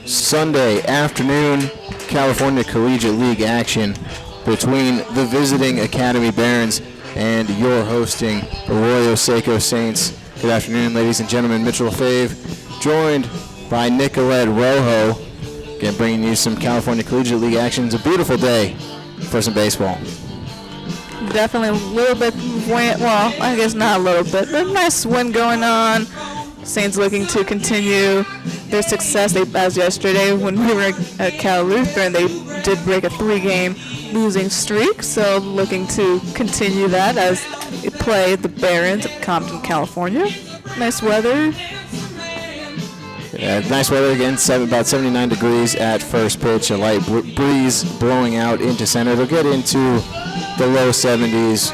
Sunday afternoon California Collegiate League action between the visiting Academy Barons and your hosting Arroyo Seco Saints. Good afternoon, ladies and gentlemen. Mitchell Fave, joined by Nicolette Rojo, again bringing you some California Collegiate League action. It's a beautiful day for some baseball. Definitely a little bit wind, well, I guess not a little bit, but a nice wind going on. Saints looking to continue their success. As yesterday when we were at Cal Lutheran, they did break a 3-game losing streak, so looking to continue that as they play the Barons of Compton, California. Nice weather. Yeah, nice weather again, about 79 degrees at first pitch, a light breeze blowing out into center. It'll get into the low 70s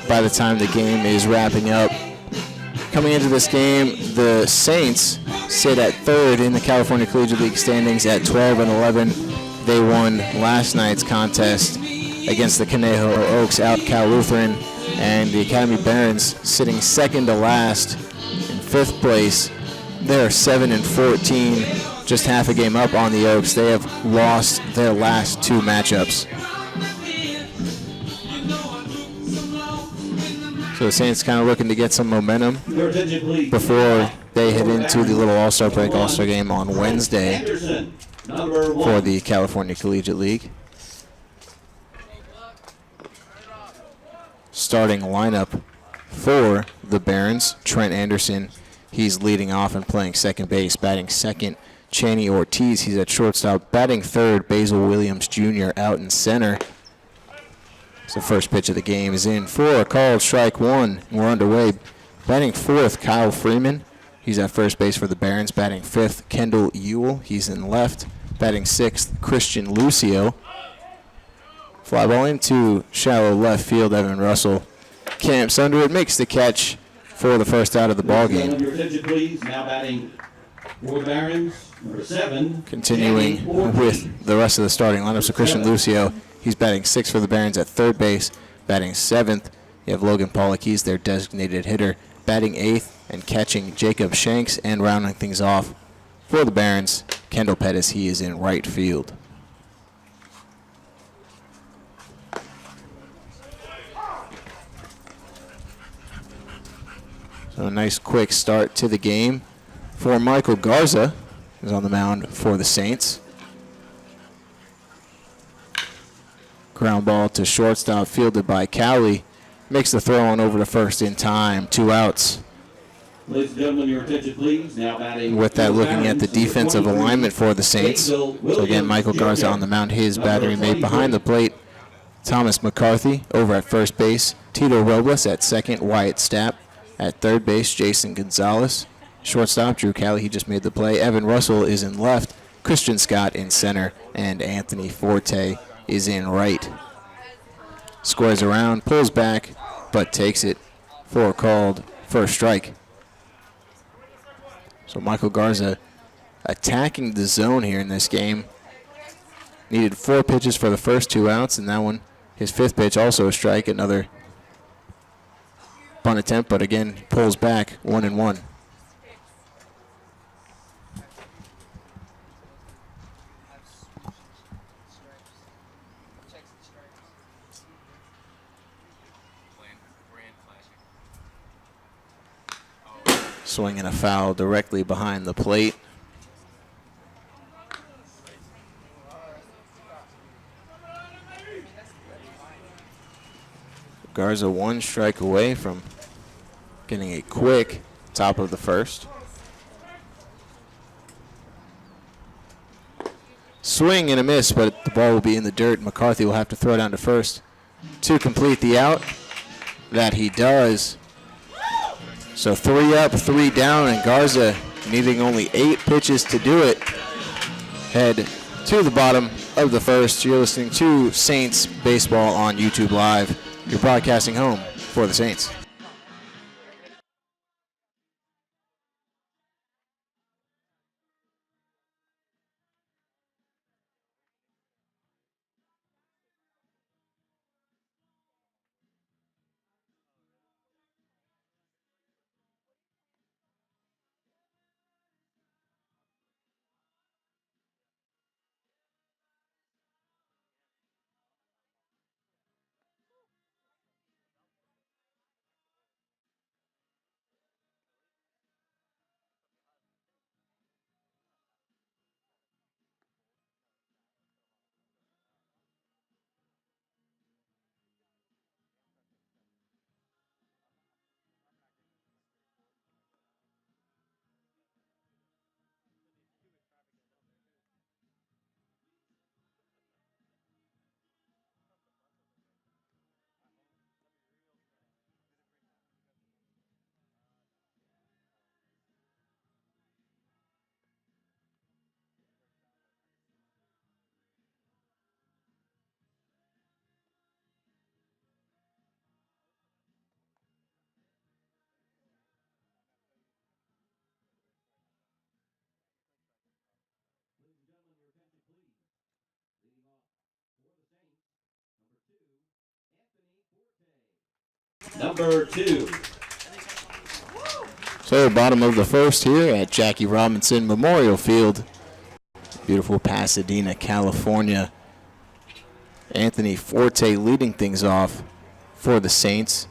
by the time the game is wrapping up. Coming into this game, the Saints sit at third in the California Collegiate League standings at 12-11. They won last night's contest against the Conejo Oaks out Cal Lutheran, and the Academy Barons sitting second to last in fifth place. They're 7-14, just half a game up on the Oaks. They have lost their last two matchups. So the Saints kind of looking to get some momentum before they head into the little All-Star break, All-Star game on Wednesday for the California Collegiate League. Starting lineup for the Barons, Trent Anderson. He's leading off and playing second base. Batting second, Chaney Ortiz. He's at shortstop. Batting third, Basil Williams Jr. out in center. So first pitch of the game is in for a called strike one. We're underway. Batting fourth, Kyle Freeman. He's at first base for the Barons. Batting fifth, Kendall Ewell. He's in left. Batting sixth, Christian Lucio. Fly ball into shallow left field. Evan Russell camps under it, makes the catch for the first out of the ball game. Now batting for the Barons, number 7. Continuing with the rest of the starting lineup. So Christian Lucio, he's batting sixth for the Barons at third base. Batting seventh, you have Logan Pollock. He's their designated hitter. Batting eighth and catching Jacob Shanks, and rounding things off for the Barons, Kendall Pettis. He is in right field. So a nice quick start to the game for Michael Garza, who's on the mound for the Saints. Ground ball to shortstop, fielded by Cowley. Makes the throw on over to first in time. 2 outs. Ladies and gentlemen, your attention please. Now batting. With that, looking at the defensive alignment for the Saints. So again, Michael Garza on the mound. His battery mate behind the plate. Thomas McCarthy over at first base. Tito Robles at second. Wyatt Stapp at third base. Jason Gonzalez. Shortstop, Drew Cowley. He just made the play. Evan Russell is in left. Christian Scott in center. And Anthony Forte is in right. Squares around, pulls back, but takes it for a called first strike. So Michael Garza attacking the zone here in this game. Needed 4 pitches for the first 2 outs, and that one, his fifth pitch, also a strike. Another bunt attempt, but again, pulls back 1-1. Swinging a foul directly behind the plate. Garza 1 strike away from getting a quick top of the first. Swing and a miss, but the ball will be in the dirt. McCarthy will have to throw down to first to complete the out. That he does. So 3 up, 3 down, and Garza needing only 8 pitches to do it. Head to the bottom of the first. You're listening to Saints Baseball on YouTube Live. You're broadcasting home for the Saints. number 2. So bottom of the first here at Jackie Robinson Memorial Field. Beautiful Pasadena, California. Anthony Forte leading things off for the Saints.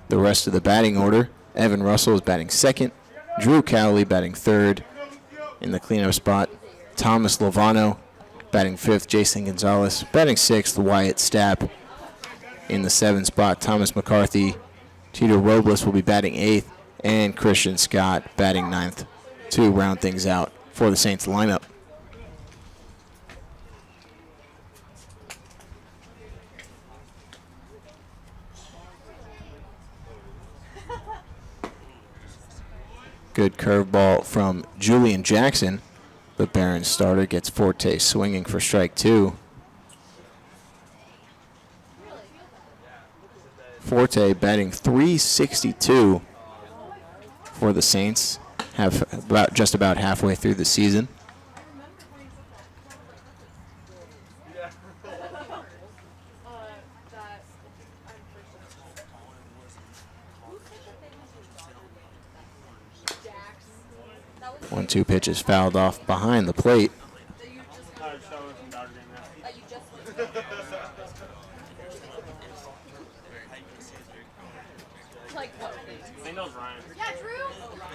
The rest of the batting order, Evan Russell is batting second. Drew Cowley batting third. In the cleanup spot, Thomas Lovano batting fifth. Jason Gonzalez batting sixth. Wyatt Stapp in the 7th spot. Thomas McCarthy, Tito Robles will be batting eighth. And Christian Scott batting ninth to round things out for the Saints lineup. Good curveball from Julian Jackson. The Barons starter gets Forte swinging for strike 2. Forte batting .362 for the Saints, just about halfway through the season. One-two pitch is fouled off behind the plate.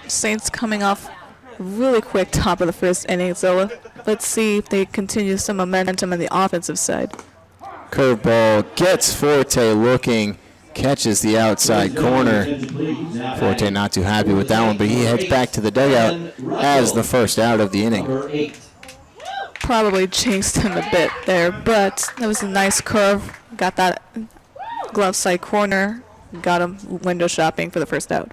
Saints coming off really quick top of the first inning, so let's see if they continue some momentum on the offensive side. Curveball gets Forte looking, catches the outside corner. Forte not too happy with that one, but he heads back to the dugout as the first out of the inning. Probably jinxed him a bit there, but that was a nice curve. Got that glove side corner, got him window shopping for the first out.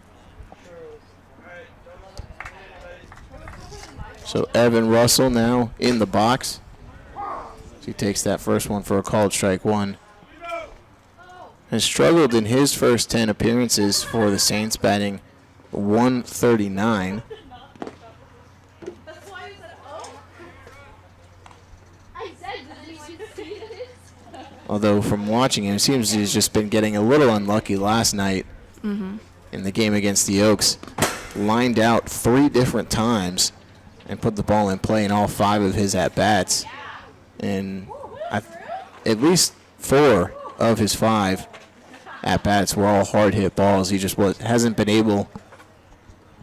So Evan Russell now in the box. He takes that first one for a called strike 1. Has struggled in his first 10 appearances for the Saints, batting .139. Although from watching him, it seems he's just been getting a little unlucky last night in the game against the Oaks. Lined out 3 different times and put the ball in play in all 5 of his at-bats. And at least 4 of his 5 at-bats were all hard-hit balls. He just hasn't been able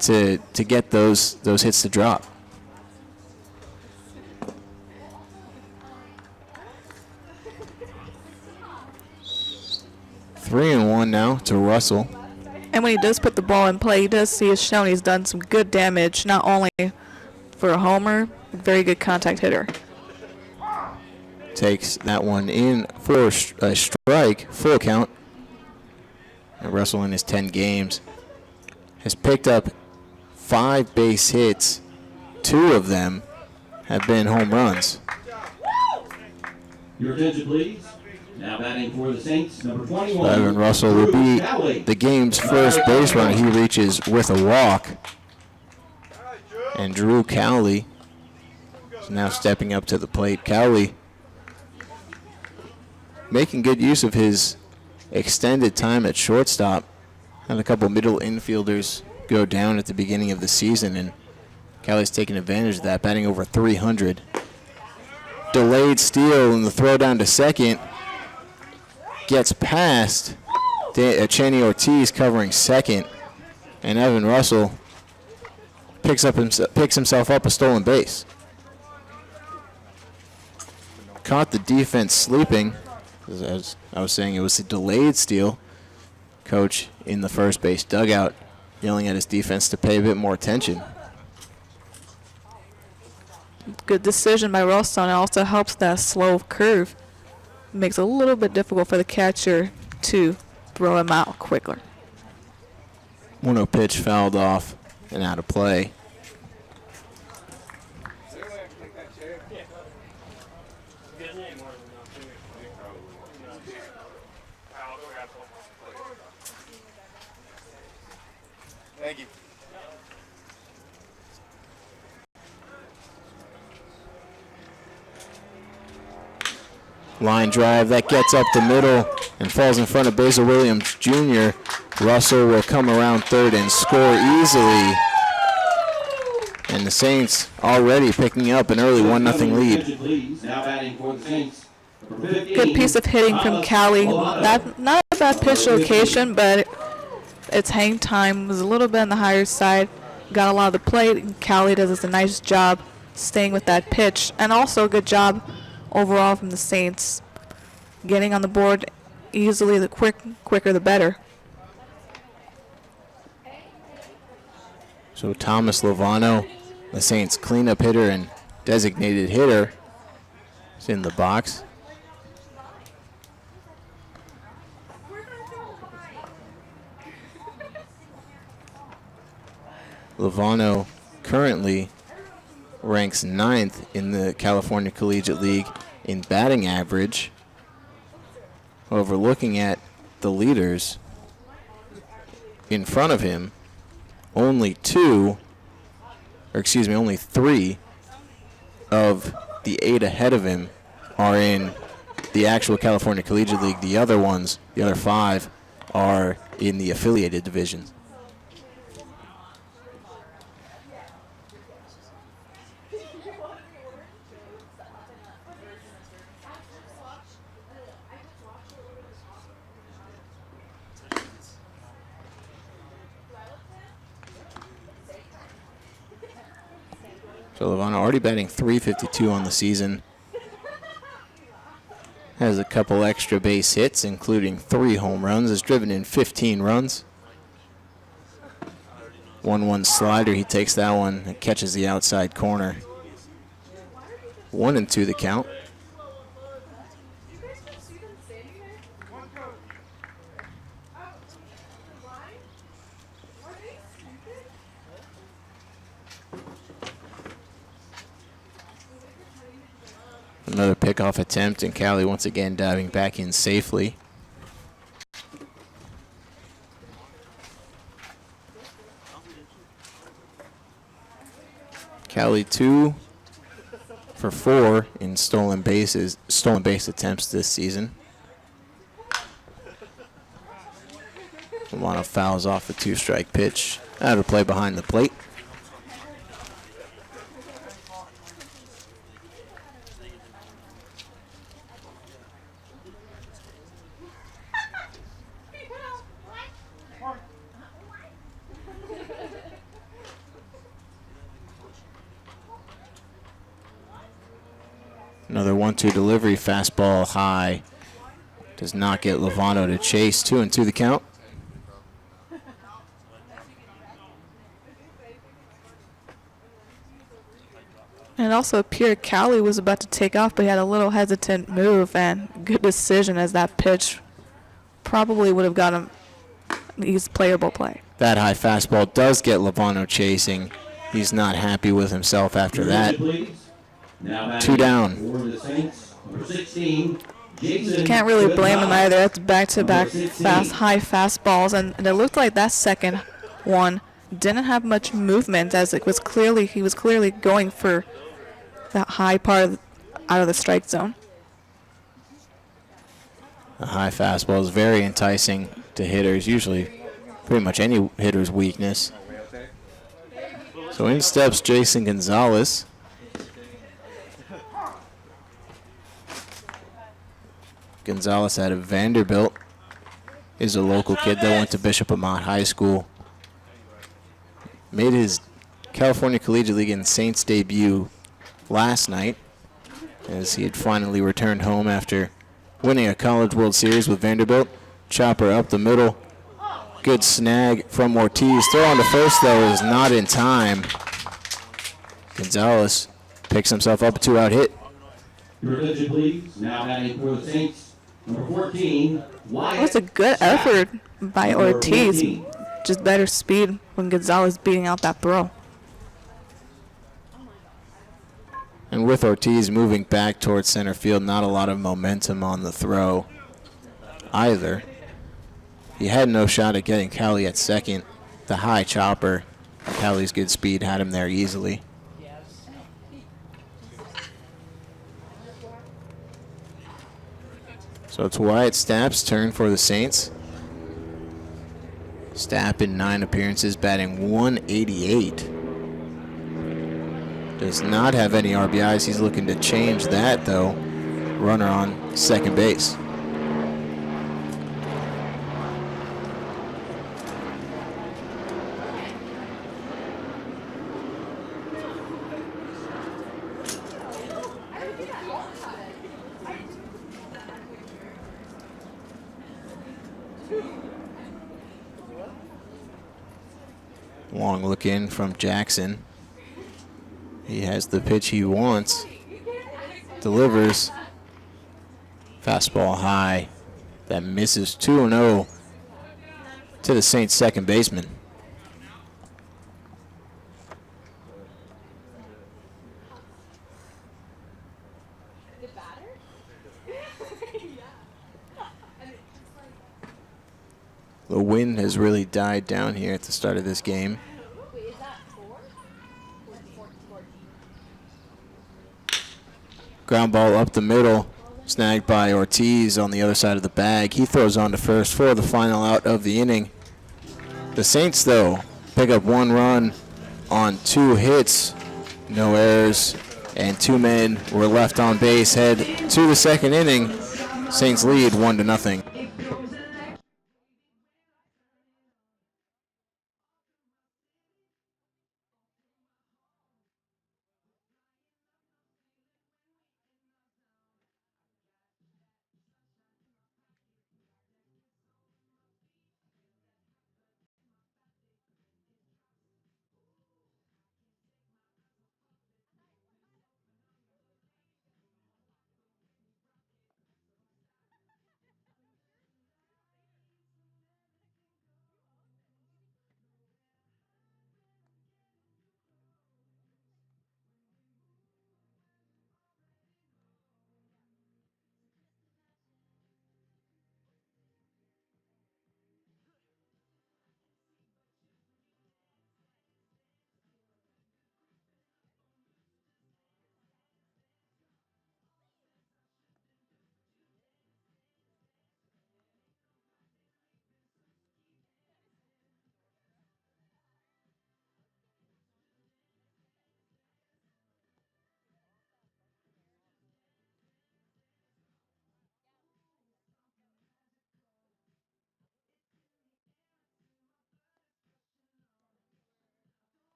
to get those hits to drop. Three and one now to Russell. And when he does put the ball in play, he does see as shown he's done some good damage, not only for a homer, very good contact hitter. Takes that one in for a strike, full count. And Russell in his 10 games has picked up 5 base hits. 2 of them have been home runs. Your attention, please. Now batting for the Saints, number 21. Evan Russell will be the game's first base runner. He reaches with a walk. And Drew Cowley is now stepping up to the plate. Cowley making good use of his extended time at shortstop. Had a couple middle infielders go down at the beginning of the season, and Cowley's taking advantage of that, batting over 300. Delayed steal and the throw down to second. Gets past Channy Ortiz covering second, and Evan Russell picks himself up a stolen base. Caught the defense sleeping. As I was saying, it was a delayed steal. Coach in the first base dugout yelling at his defense to pay a bit more attention. Good decision by Russell, and it also helps that slow curve. Makes it a little bit difficult for the catcher to throw him out quicker. 1-0 pitch fouled off and out of play. Thank you. Line drive that gets up the middle and falls in front of Basil Williams Jr. Russell will come around third and score easily. And the Saints already picking up an early 1-0 lead. Now batting for the Saints. Number 15, Good piece of hitting from Callie. Not a bad pitch location, but its hang time was a little bit on the higher side. Got a lot of the plate, and Callie does a nice job staying with that pitch. And also a good job overall from the Saints. Getting on the board easily, the quicker the better. So Thomas Lovano, the Saints cleanup hitter and designated hitter, is in the box. Lovano currently ranks 9th in the California Collegiate League in batting average. However, looking at the leaders in front of him, only 3 of the 8 ahead of him are in the actual California Collegiate League. The other 5 are in the affiliated divisions. So Lovano already batting .352 on the season. Has a couple extra base hits, including 3 home runs. Has driven in 15 runs. 1-1 slider. He takes that one and catches the outside corner. 1-2 the count. Another pickoff attempt, and Callie once again diving back in safely. Callie 2 for 4 in stolen base attempts this season. Lovano fouls off a 2-strike pitch. Out of play behind the plate. Another 1-2 delivery, fastball high. Does not get Lovano to chase. 2-2 the count. And it also appeared Callie was about to take off, but he had a little hesitant move, and good decision as that pitch probably would have got him his playable play. That high fastball does get Lovano chasing. He's not happy with himself after that. 2 down. You can't really blame him either. That's back-to-back high fastballs, and it looked like that second one didn't have much movement, as he was clearly going for that high part out of the strike zone. A high fastball is very enticing to hitters, usually pretty much any hitter's weakness. So in steps Jason Gonzalez. Gonzalez out of Vanderbilt is a local kid that went to Bishop Amat High School. Made his California Collegiate League and Saints debut last night, as he had finally returned home after winning a College World Series with Vanderbilt. Chopper up the middle. Good snag from Ortiz. Throw on to first, though, is not in time. Gonzalez picks himself up a 2-out hit. Your attention, please. Now batting for the Saints, number 14, Wyatt. That was a good effort by Number Ortiz. 14. Just better speed when Gonzalez beating out that throw. And with Ortiz moving back towards center field, not a lot of momentum on the throw either. He had no shot at getting Callie at second. The high chopper, Callie's good speed had him there easily. So it's Wyatt Stapp's turn for the Saints. Stapp in 9 appearances, batting 188. Does not have any RBIs. He's looking to change that, though. Runner on second base. Long look in from Jackson. He has the pitch he wants. Delivers. Fastball high. That misses 2-0 to the Saints second baseman. The wind has really died down here at the start of this game. Ground ball up the middle, snagged by Ortiz on the other side of the bag. He throws on to first for the final out of the inning. The Saints, though, pick up 1 run on 2 hits, no errors, and 2 men were left on base. Head to the second inning. Saints lead 1-0.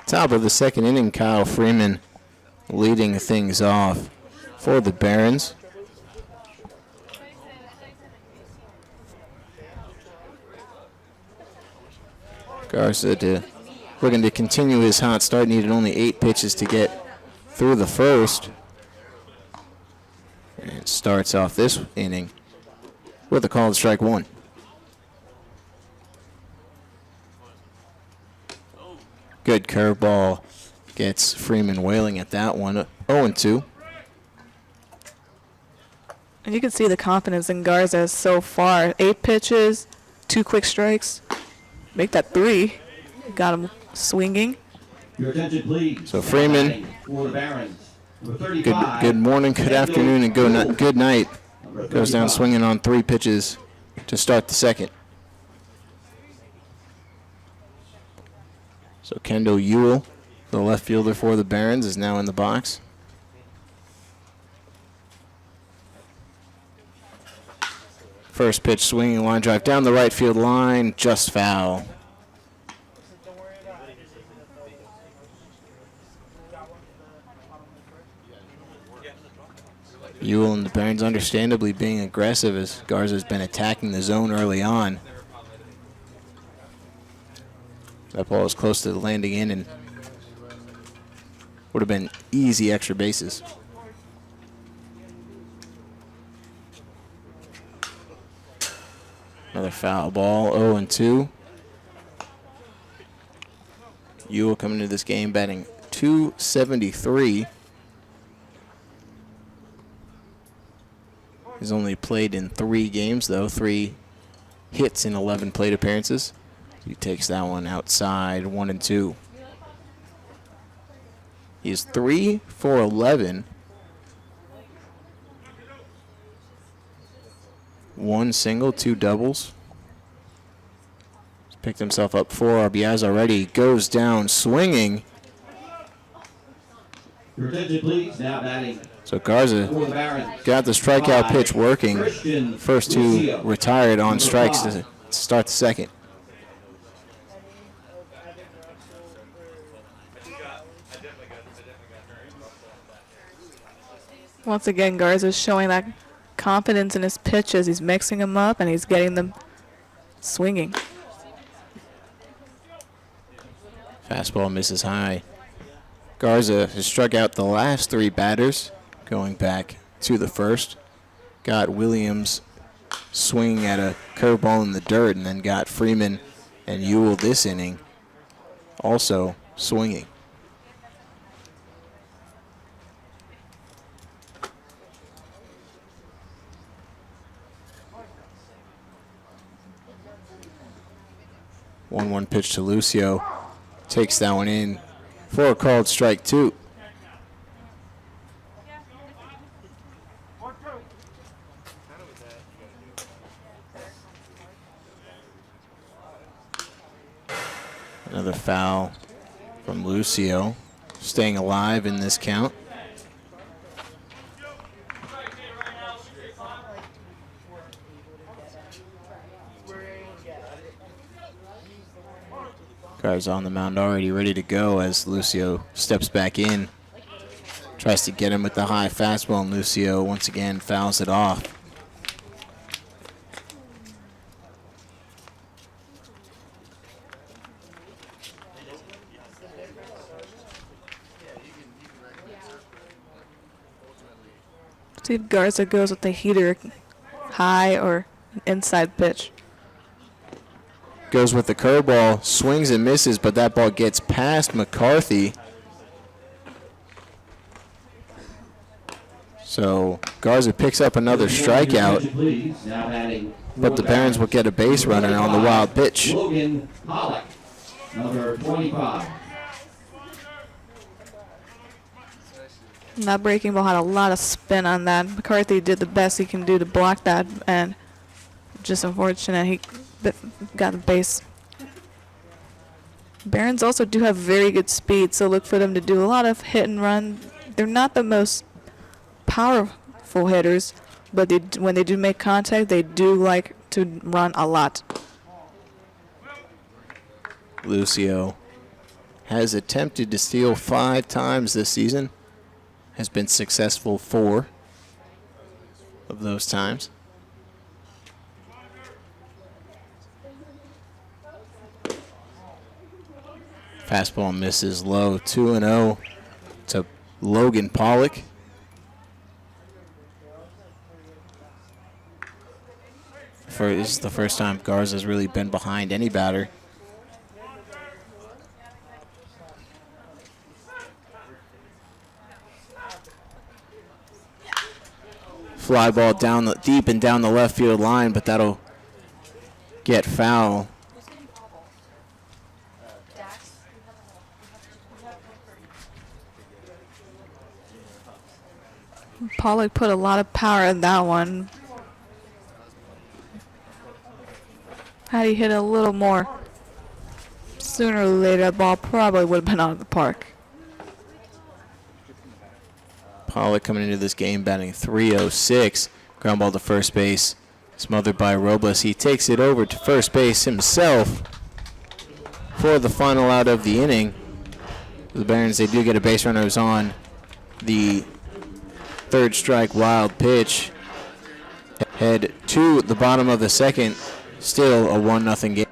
Top of the second inning, Kyle Freeman leading things off for the Barons. Garza looking to continue his hot start. Needed only 8 pitches to get through the first. And starts off this inning with a called strike 1. Good curveball gets Freeman wailing at that one. 0-2. And you can see the confidence in Garza so far. 8 pitches, 2 quick strikes. Make that 3. Got him swinging. Your attention, please. So Freeman, For the Barons. Number 35, good morning, good afternoon, and good night. Goes down swinging on 3 pitches to start the second. So Kendall Ewell, the left fielder for the Barons, is now in the box. First pitch swinging line drive down the right field line, just foul. Ewell and the Barons understandably being aggressive as Garza's been attacking the zone early on. That ball was close to landing in and would have been easy extra bases. Another foul ball, 0-2. Ewell coming into this game batting .273. He's only played in 3 games, though. 3 hits in 11 plate appearances. He takes that one outside, 1-2. He is 3 for 11. One single, two doubles. He's picked himself up 4 RBIs already. Goes down swinging. Your attention, please. Now batting So Garza for the Barons. got the strikeout pitch working. Christian First 2 Lucio. retired on Number strikes 5. to start the second. Once again, Garza's showing that confidence in his pitches. He's mixing them up and he's getting them swinging. Fastball misses high. Garza has struck out the last 3 batters going back to the first. Got Williams swinging at a curveball in the dirt, and then got Freeman and Ewell this inning also swinging. One pitch to Lucio. Takes that one in for a called strike 2. Another foul from Lucio, staying alive in this count. Guys on the mound already ready to go as Lucio steps back in. Tries to get him with the high fastball, and Lucio once again fouls it off. See if Garza goes with the heater high or inside pitch. Goes with the curveball, swings and misses, but that ball gets past McCarthy. So Garza picks up another strikeout, but the Barons will get a base runner on the wild pitch. Logan Pollock, number 25. That breaking ball had a lot of spin on that. McCarthy did the best he can do to block that, and just unfortunate he got the base. Barons also do have very good speed, so look for them to do a lot of hit and run. They're not the most powerful hitters, but when they do make contact, they do like to run a lot. Lucio has attempted to steal 5 times this season. Has been successful 4 of those times. Fastball misses low, 2-0 to Logan Pollock. This is the first time Garza's really been behind any batter. Fly ball down deep and down the left field line, but that'll get foul. Pollock put a lot of power in that one. Had he hit a little more sooner or later, that ball probably would have been out of the park. Pollock coming into this game batting .306. Ground ball to first base. Smothered by Robles. He takes it over to first base himself for the final out of the inning. The Barons, they do get a base runner who's on the third strike wild pitch. Head to the bottom of the second. Still a 1-0 game.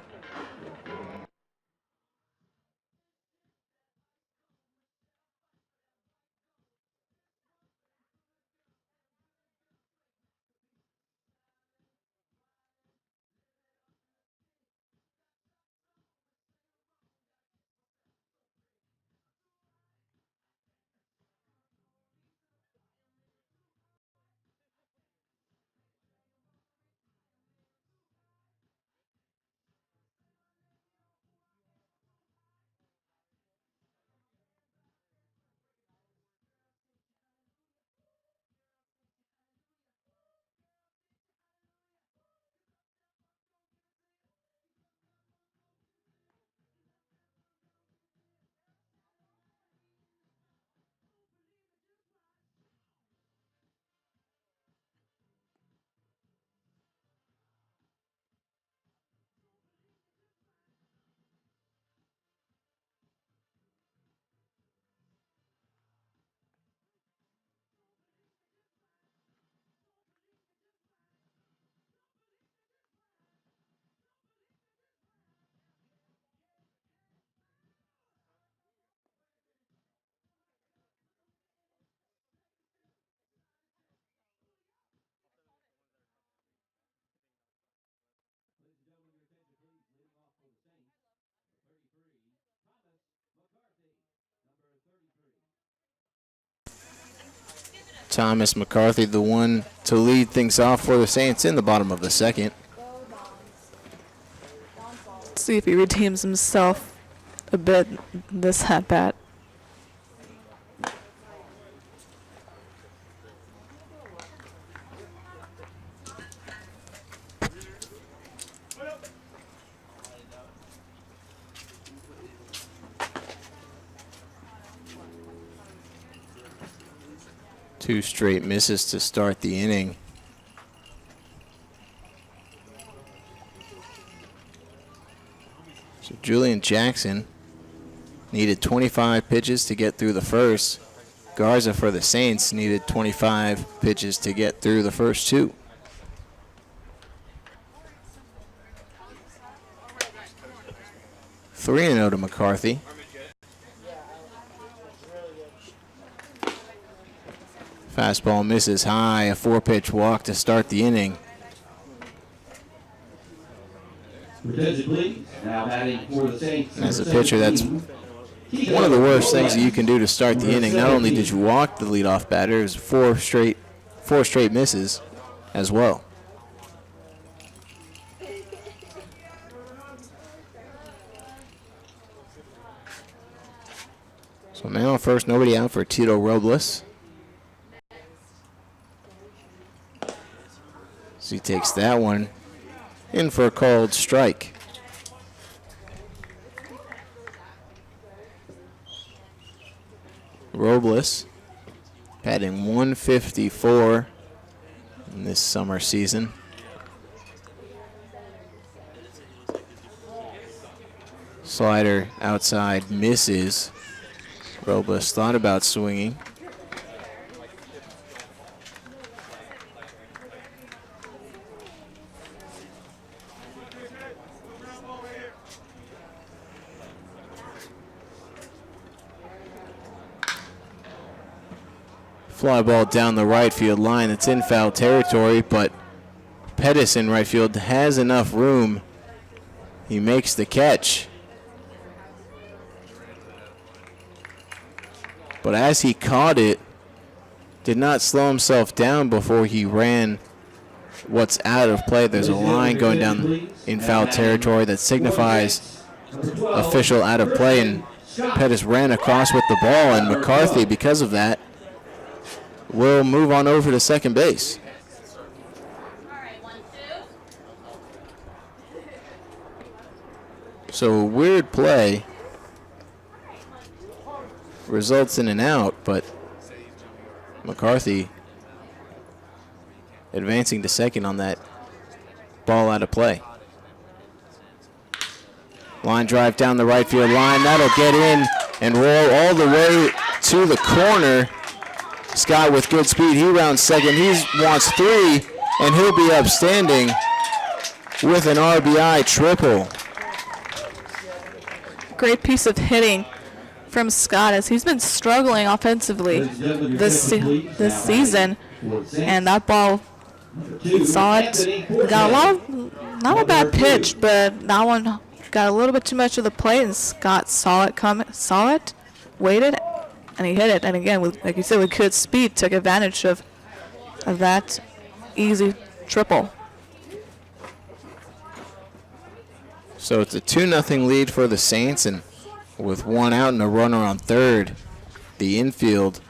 Thomas McCarthy, the one to lead things off for the Saints in the bottom of the second. Let's see if he redeems himself a bit this at-bat. Two straight misses to start the inning. So Julian Jackson needed 25 pitches to get through the first. Garza for the Saints needed 25 pitches to get through the first two. Three and 0 to McCarthy. Fastball misses high, a 4-pitch walk to start the inning. Attention, please. Now batting for the Saints. And as a pitcher, that's one of the worst things that you can do to start the inning. Not only did you walk the leadoff batter, it was four straight misses as well. So now first, nobody out for Tito Robles. So he takes that one in for a called strike. Robles batting 154 in this summer season. Slider outside misses. Robles thought about swinging. Fly ball down the right field line. It's in foul territory, but Pettis in right field has enough room. He makes the catch. But as he caught it, did not slow himself down before he ran what's out of play. There's a line going down in foul territory that signifies official out of play, and Pettis ran across with the ball, and McCarthy, because of that, will move on over to second base. So a weird play results in an out, but McCarthy advancing to second on that ball out of play. Line drive down the right field line. That'll get in and roll all the way to the corner. Scott with good speed. He rounds second. He wants three, and he'll be upstanding with an RBI triple. Great piece of hitting from Scott as he's been struggling offensively this season. And that ball, saw it, got a lot of, not a bad pitch, but that one got a little bit too much of the plate, and Scott saw it, waited, and he hit it. And again, with, like you said, with good speed, took advantage of that easy triple. So it's a 2-0 lead for the Saints, and with one out and a runner on third, the infield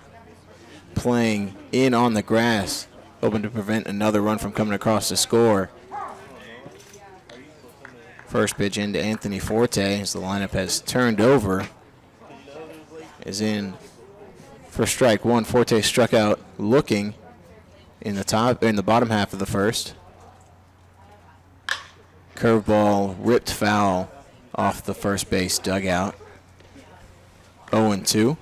playing in on the grass, hoping to prevent another run from coming across to score. First pitch into Anthony Forte as the lineup has turned over. Is in for strike one. Forte struck out looking in the bottom half of the first. Curveball ripped foul off the first base dugout. 0-2.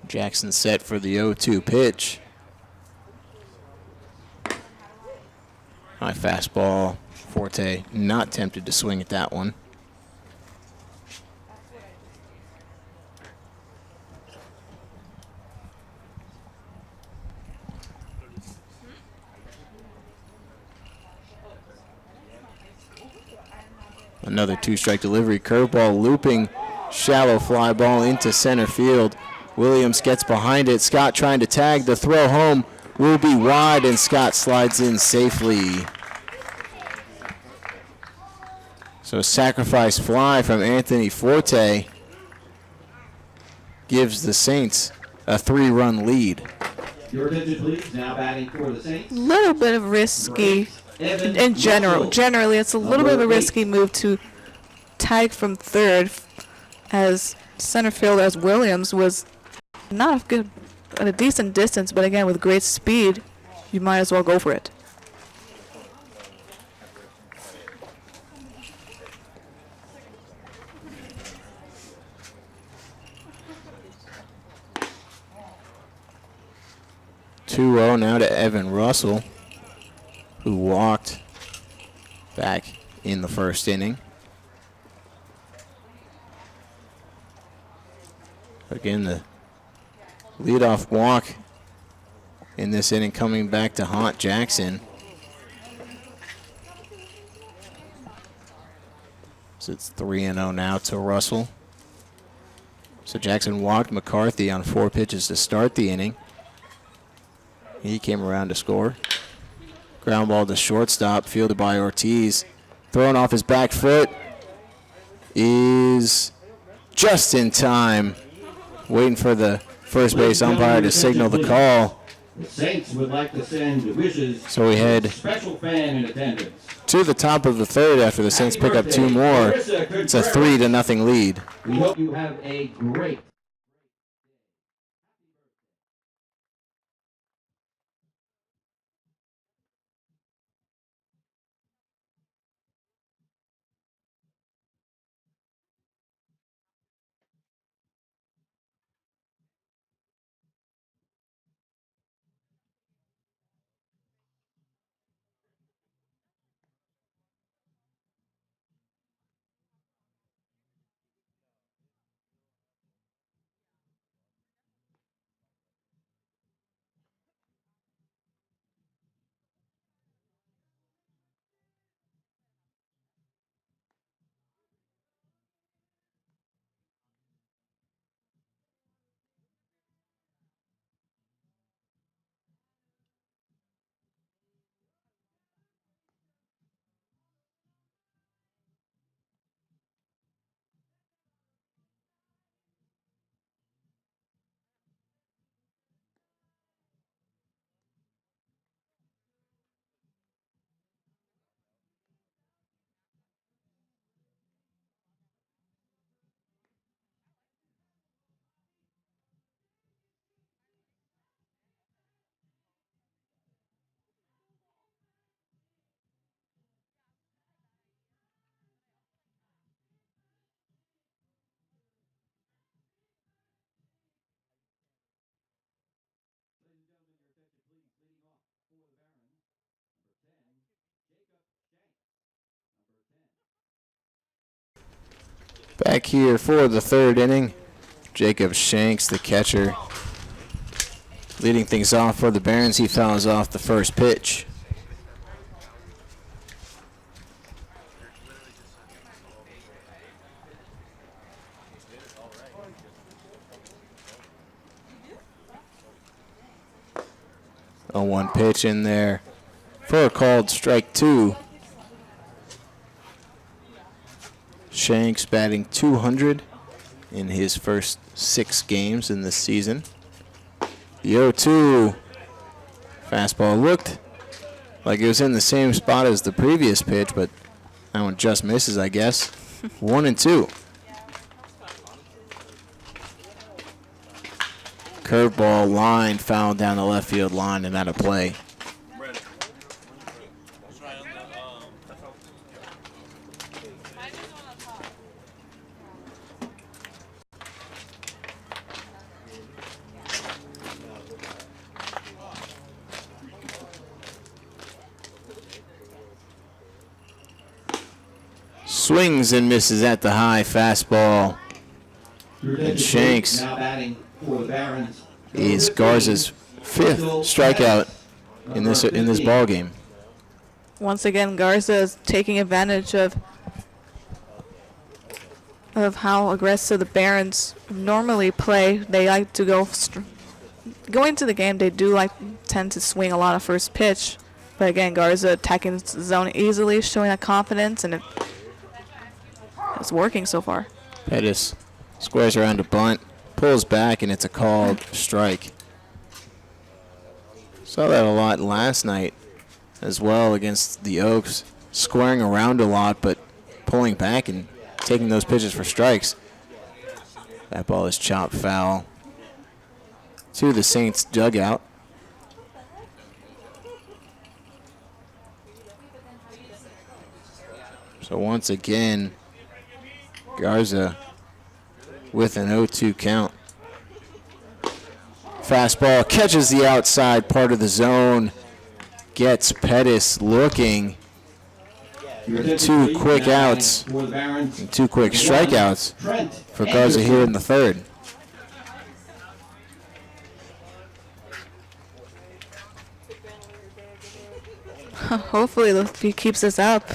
Jackson set for the 0-2 pitch. High fastball. Forte not tempted to swing at that one. Another two-strike delivery. Curveball looping, shallow fly ball into center field. Williams gets behind it. Scott trying to tag. The throw home will be wide, and Scott slides in safely. So sacrifice fly from Anthony Forte gives the Saints a 3-run lead. Your attention, please. Now batting for the Saints. Little bit of risky in general. Generally, it's a little bit of a risky move to tag from third, as center fielder as Williams was not good at a decent distance, but again with great speed, you might as well go for it. Now to Evan Russell, who walked back in the first inning. Again, the leadoff walk in this inning coming back to haunt Jackson. So it's 3-0 now to Russell. So Jackson walked McCarthy on 4 pitches to start the inning. He came around to score. Ground ball to shortstop, fielded by Ortiz. Thrown off his back foot is just in time. Waiting for the first base umpire to signal the call. The Saints would like to send wishes. So we head Special fan in attendance to the top of the third after the Saints pick up 2 more. It's a 3-0 lead. We hope you have a great Back here for the third inning, Jacob Shanks, the catcher, leading things off for the Barons. He fouls off the first pitch. A 1 pitch in there for a called strike 2. Shanks batting .200 in his first 6 games in this season. The 0-2 fastball looked like it was in the same spot as the previous pitch, but that one just misses, I guess. 1-2. Curveball line fouled down the left field line and out of play. Swings and misses at the high fastball. And Shanks is Garza's 5th strikeout in this ball game. Once again, Garza is taking advantage of of how aggressive the Barons normally play. They like to going into the game. They do tend to swing a lot of first pitch, but again, Garza attacking the zone easily, showing that confidence, and it's working so far. Pettis squares around to bunt, pulls back, and it's a called strike. Saw that a lot last night as well against the Oaks, squaring around a lot, but pulling back and taking those pitches for strikes. That ball is chopped foul to the Saints dugout. So once again, Garza with an 0-2 count. Fastball catches the outside part of the zone, gets Pettis looking. 2 quick outs and 2 quick strikeouts for Garza here in the third. Hopefully, if he keeps this up,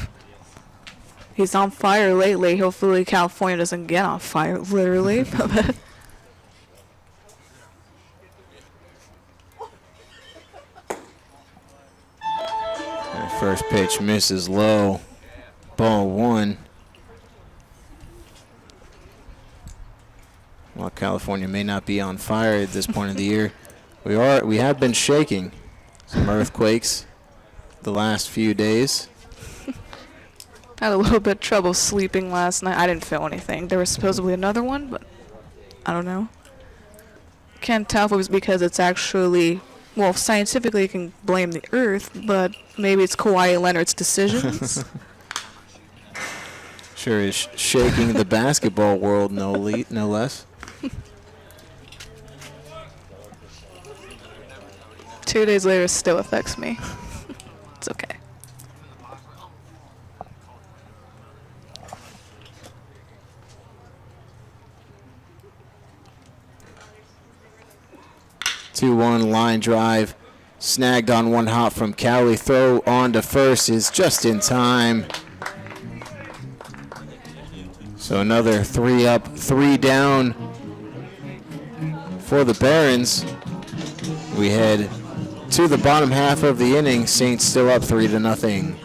he's on fire lately. Hopefully, California doesn't get on fire, literally. First pitch misses low. Ball 1. While California may not be on fire at this point of the year, we have been shaking. Some earthquakes the last few days. I had a little bit of trouble sleeping last night. I didn't feel anything. There was supposedly another one, but I don't know. Can't tell if it was because it's actually, well, scientifically you can blame the Earth, but maybe it's Kawhi Leonard's decisions. Sure is shaking the basketball world, no less. 2 days later, it still affects me. It's okay. Two-one line drive, snagged on one hop from Cowley. Throw on to first is just in time. So another 3 up, 3 down for the Barons. We head to the bottom half of the inning. Saints still up 3-0.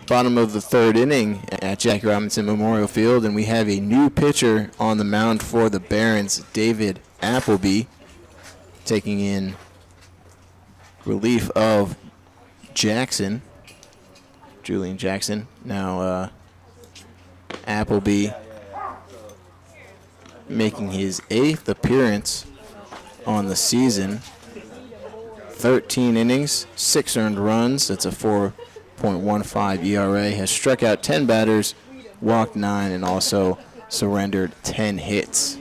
Bottom of the third inning at Jackie Robinson Memorial Field, and we have a new pitcher on the mound for the Barons, David Appleby, taking in relief of Jackson, Julian Jackson. Now Appleby making his 8th appearance on the season. 13 innings, 6 earned runs. That's a 4.15 ERA. Has struck out 10 batters, walked 9, and also surrendered 10 hits.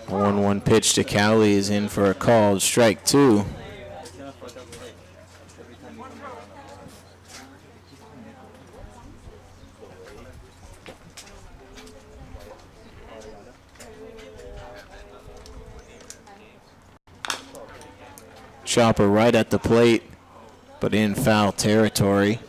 A 1-1 pitch to Cowley is in for a called strike 2. Chopper right at the plate, but in foul territory.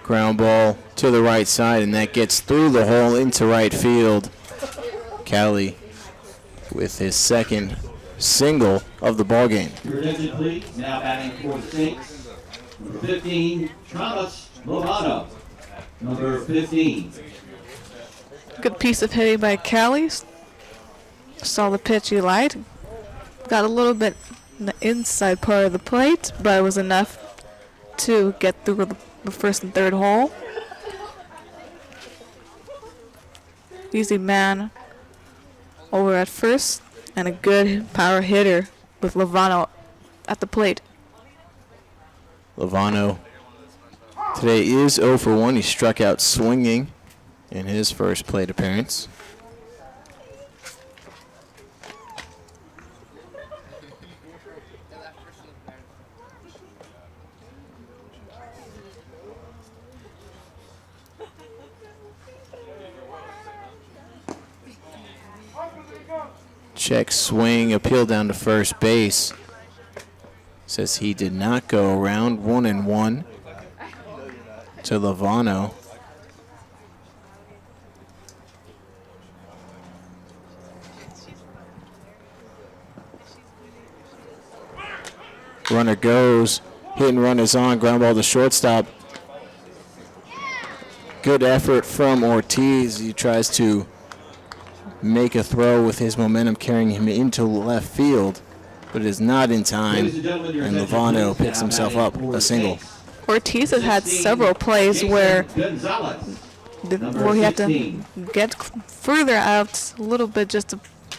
Ground ball to the right side, and that gets through the hole into right field. Cowley with his second single of the ball game. Your attention, please. Now batting for the Saints, number 15, Thomas Lovano. Number 15. Good piece of hitting by Cowley. Saw the pitch he liked. Got a little bit in the inside part of the plate, but it was enough to get through the first and third hole. Easy man over at first, and a good power hitter with Lovano at the plate. Lovano today is 0 for 1. He struck out swinging in his first plate appearance. Check swing, appeal down to first base. Says he did not go around. 1-1 to Lovano. Runner goes, hit and run is on, ground ball to shortstop. Good effort from Ortiz. He tries to make a throw with his momentum carrying him into left field, but it is not in time, and Lovano picks himself up a single. Ortiz has had several plays where he had to get further out, a little bit just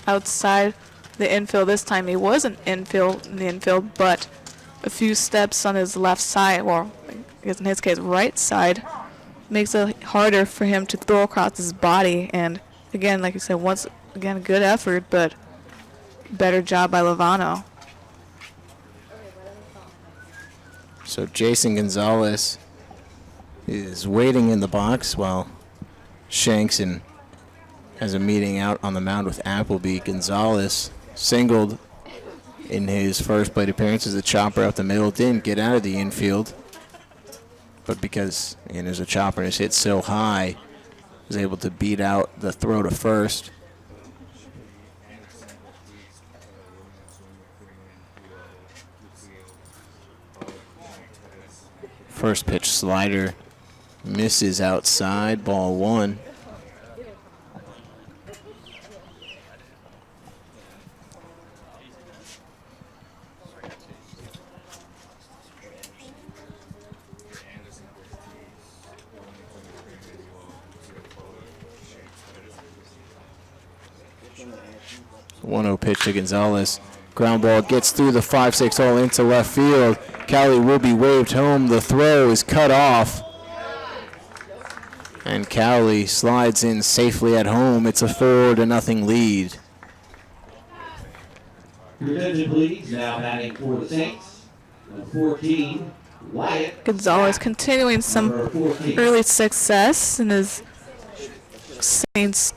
outside the infield. This time he wasn't in the infield, but a few steps on his left side, or I guess in his case right side, makes it harder for him to throw across his body. And again, like you said, once again, good effort, but better job by Lovano. So Jason Gonzalez is waiting in the box while Shanks has a meeting out on the mound with Appleby. Gonzalez singled in his first plate appearance as a chopper up the middle. Didn't get out of the infield, but because there's a chopper and it's hit so high, was able to beat out the throw to first. First pitch slider misses outside, ball 1. The 1-0 pitch to Gonzalez. Ground ball gets through the 5-6 hole into left field. Cowley will be waved home. The throw is cut off. And Cowley slides in safely at home. It's a 4-0 lead. Your attention, please. Now batting for the Saints. Number 14, Wyatt. Gonzalez continuing some Number 14. early success in his Saints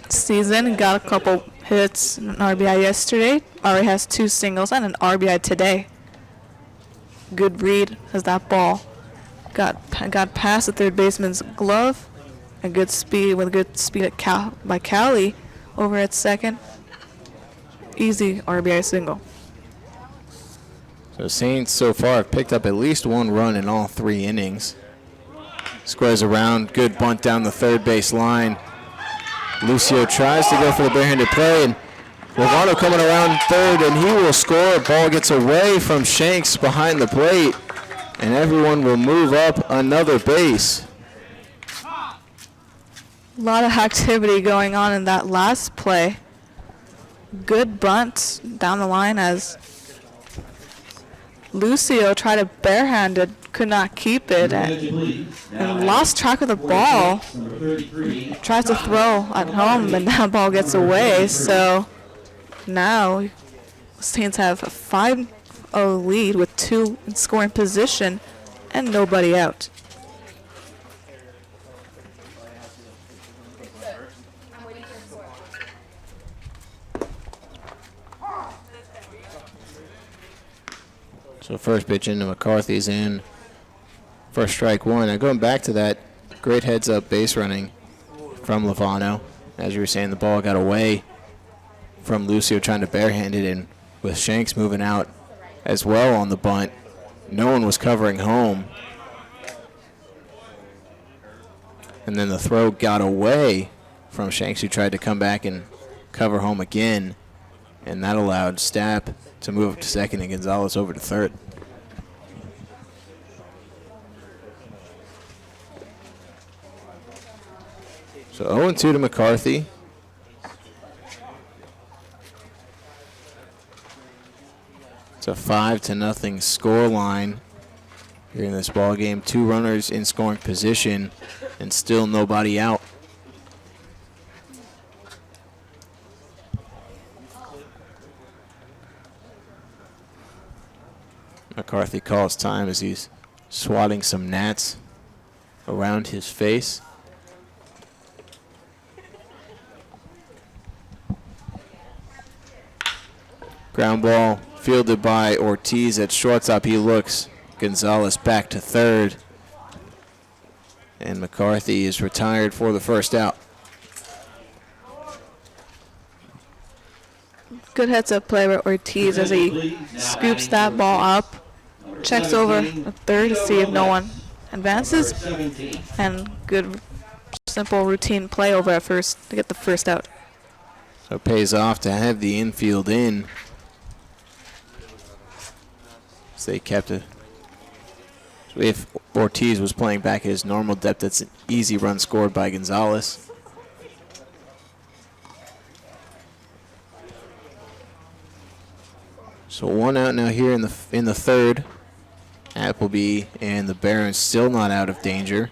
season. Got a couple hits and an RBI yesterday. Already has 2 singles and an RBI today. Good read as that ball got past the third baseman's glove. A good speed with good speed by Cowley over at second. Easy RBI single. So Saints so far have picked up at least 1 run in all 3 innings. Squares around, good bunt down the third base line. Lucio tries to go for the barehanded play, and Lovato coming around third, and he will score. Ball gets away from Shanks behind the plate, and everyone will move up another base. A lot of activity going on in that last play. Good bunt down the line as Lucio tried to barehanded, could not keep it, and lost track of the ball. Tries to throw at home, and that ball gets away. So now Saints have a 5-0 lead with 2 in scoring position and nobody out. So first pitch into McCarthy's in. First strike 1. Now going back to that great heads-up base running from Lovano. As you were saying, the ball got away from Lucio trying to barehand it, and with Shanks moving out as well on the bunt, no one was covering home. And then the throw got away from Shanks, who tried to come back and cover home again, and that allowed Stapp to move up to second and Gonzalez over to third. So 0-2 to McCarthy. It's a 5-0 score line here in this ball game. 2 runners in scoring position and still nobody out. McCarthy calls time as he's swatting some gnats around his face. Ground ball fielded by Ortiz at shortstop. He looks. Gonzalez back to third. And McCarthy is retired for the first out. Good heads-up play by Ortiz as he scoops that ball up. Checks over the third to see if no one advances. And good, simple routine play over at first to get the first out. So it pays off to have the infield in. So they kept it. So if Ortiz was playing back at his normal depth, that's an easy run scored by Gonzalez. So 1 out now here in the third. Appleby and the Barons still not out of danger.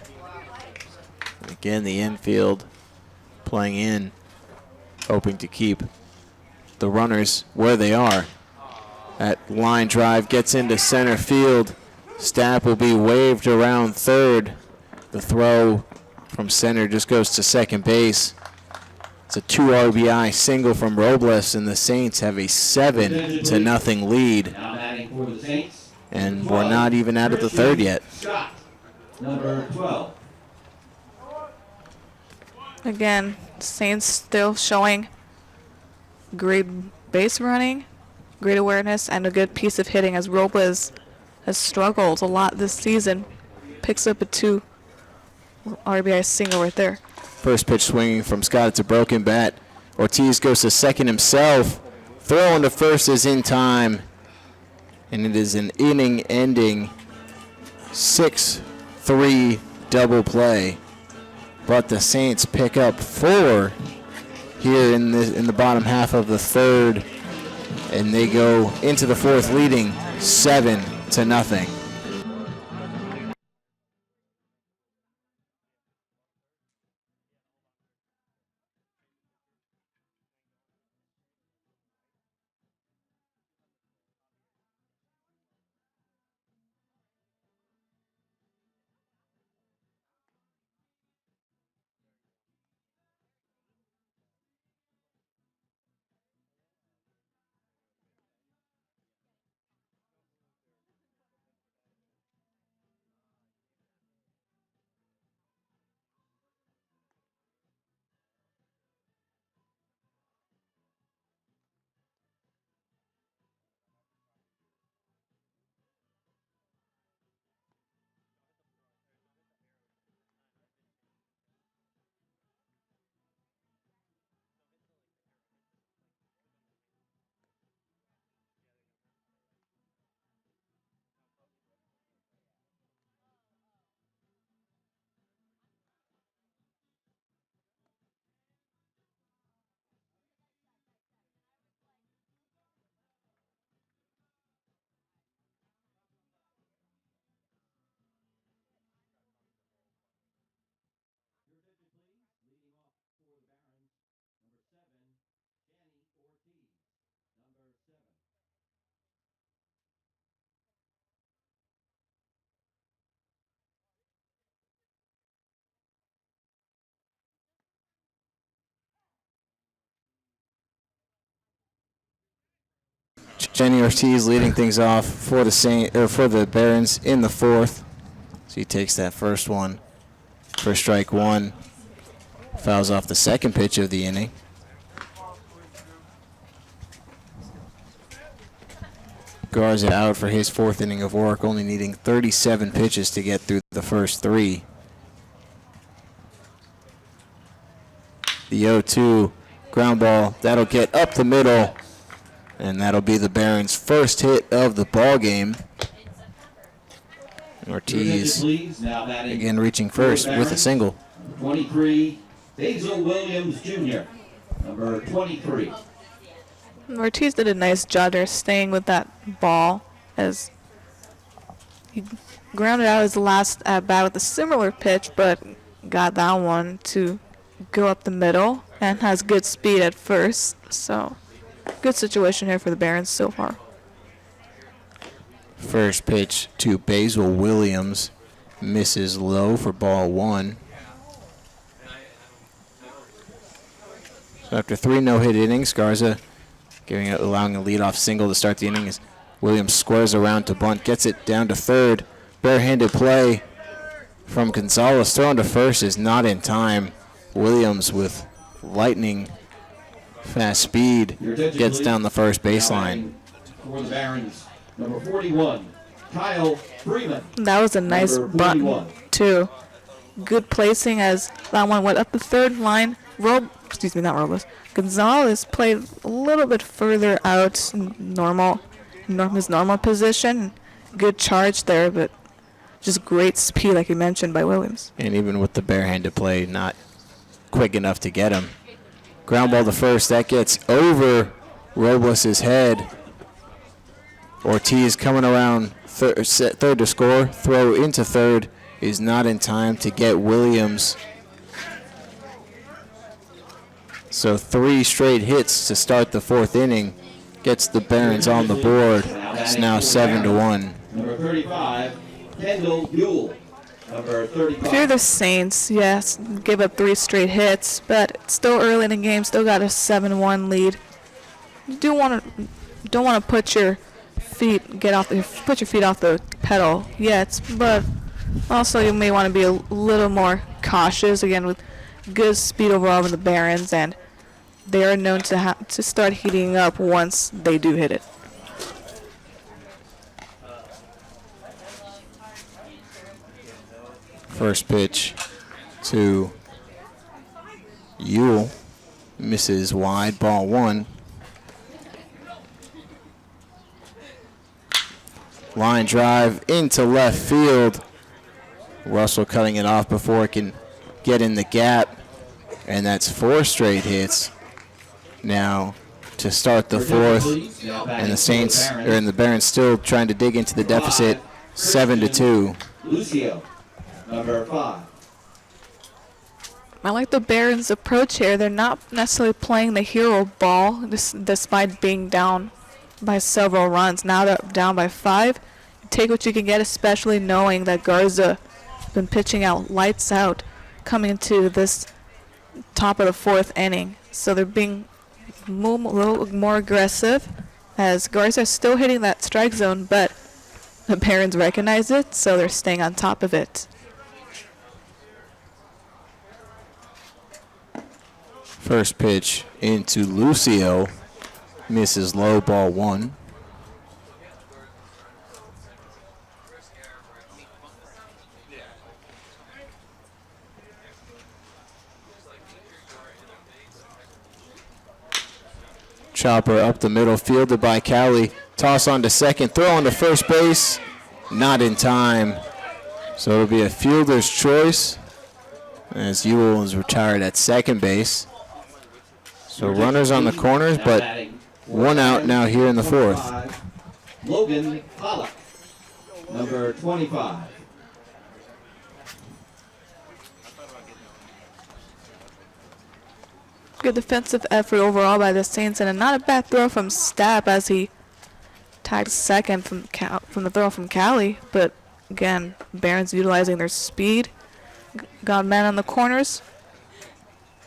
Again, the infield playing in, hoping to keep the runners where they are. That line drive gets into center field. Stapp will be waved around third. The throw from center just goes to second base. It's a 2 RBI single from Robles, and the Saints have a 7-0 lead. Now batting for the Saints. And we're not even out of the third yet. Shot. Number 12. Again, Saints still showing great base running, great awareness, and a good piece of hitting as Robles has struggled a lot this season. Picks up a 2 RBI single right there. First pitch swinging from Scott. It's a broken bat. Ortiz goes to second himself. Throw on to first is in time. And it is an inning-ending 6-3 double play. But the Saints pick up 4 here in the bottom half of the third. And they go into the fourth leading 7-0. Jenny Ortiz leading things off for the Barons in the fourth. So he takes that first one for strike one. Fouls off the second pitch of the inning. Garza out for his fourth inning of work, only needing 37 pitches to get through the first three. The 0-2 ground ball, that'll get up the middle, and that'll be the Barons' first hit of the ball game. Ortiz again reaching first with a single. 23, Basil Williams Jr., number 23. Ortiz did a nice job there staying with that ball as he grounded out his last at bat with a similar pitch, but got that one to go up the middle and has good speed at first. So good situation here for the Barons so far. First pitch to Basil Williams misses low for ball one. So after 3 no-hit innings, Garza allowing a leadoff single to start the inning as Williams squares around to bunt, gets it down to third. Barehanded play from Gonzalez. Thrown to first is not in time. Williams with lightning fast speed gets down the first baseline. For the Barons, number 41, Kyle Freeman. That was a nice bunt too. Good placing as that one went up the third line. Gonzalez played a little bit further out, his normal position. Good charge there, but just great speed, like you mentioned, by Williams. And even with the barehanded play, not quick enough to get him. Ground ball to first, that gets over Robles' head. Ortiz coming around third to score. Throw into third is not in time to get Williams. So 3 straight hits to start the fourth inning gets the Barons on the board. It's now 7-1. Number 35, Kendall Buell. Number 35. If you're the Saints, yes, give up 3 straight hits, but it's still early in the game, still got a 7-1 lead. You don't want to put your feet off the pedal yet, but also you may want to be a little more cautious again with good speed overall in the Barons, and they are known to start heating up once they do hit it. First pitch to Ewell misses wide, ball one. Line drive into left field. Russell cutting it off before it can get in the gap. And that's 4 straight hits now to start the fourth. And the Saints, and the Barons still trying to dig into the deficit, 7-2. Lucio, number 5. I like the Barons' approach here. They're not necessarily playing the hero ball, despite being down by several runs. Now they're down by 5. Take what you can get, especially knowing that Garza has been pitching out lights out coming into this top of the fourth inning. So they're being a little more aggressive as Garza is still hitting that strike zone, but the Barons recognize it, so they're staying on top of it. First pitch into Lucio, misses low, ball one. Chopper up the middle, fielded by Cowley. Toss on to second, throw on to first base. Not in time. So it'll be a fielder's choice as Ewell is retired at second base. So runners on the corners, but 1 out now here in the fourth. Logan Pollock, number 25. Good defensive effort overall by the Saints, and not a bad throw from Stapp as he tagged second from the throw from Cali. But again, Barons utilizing their speed, got men on the corners,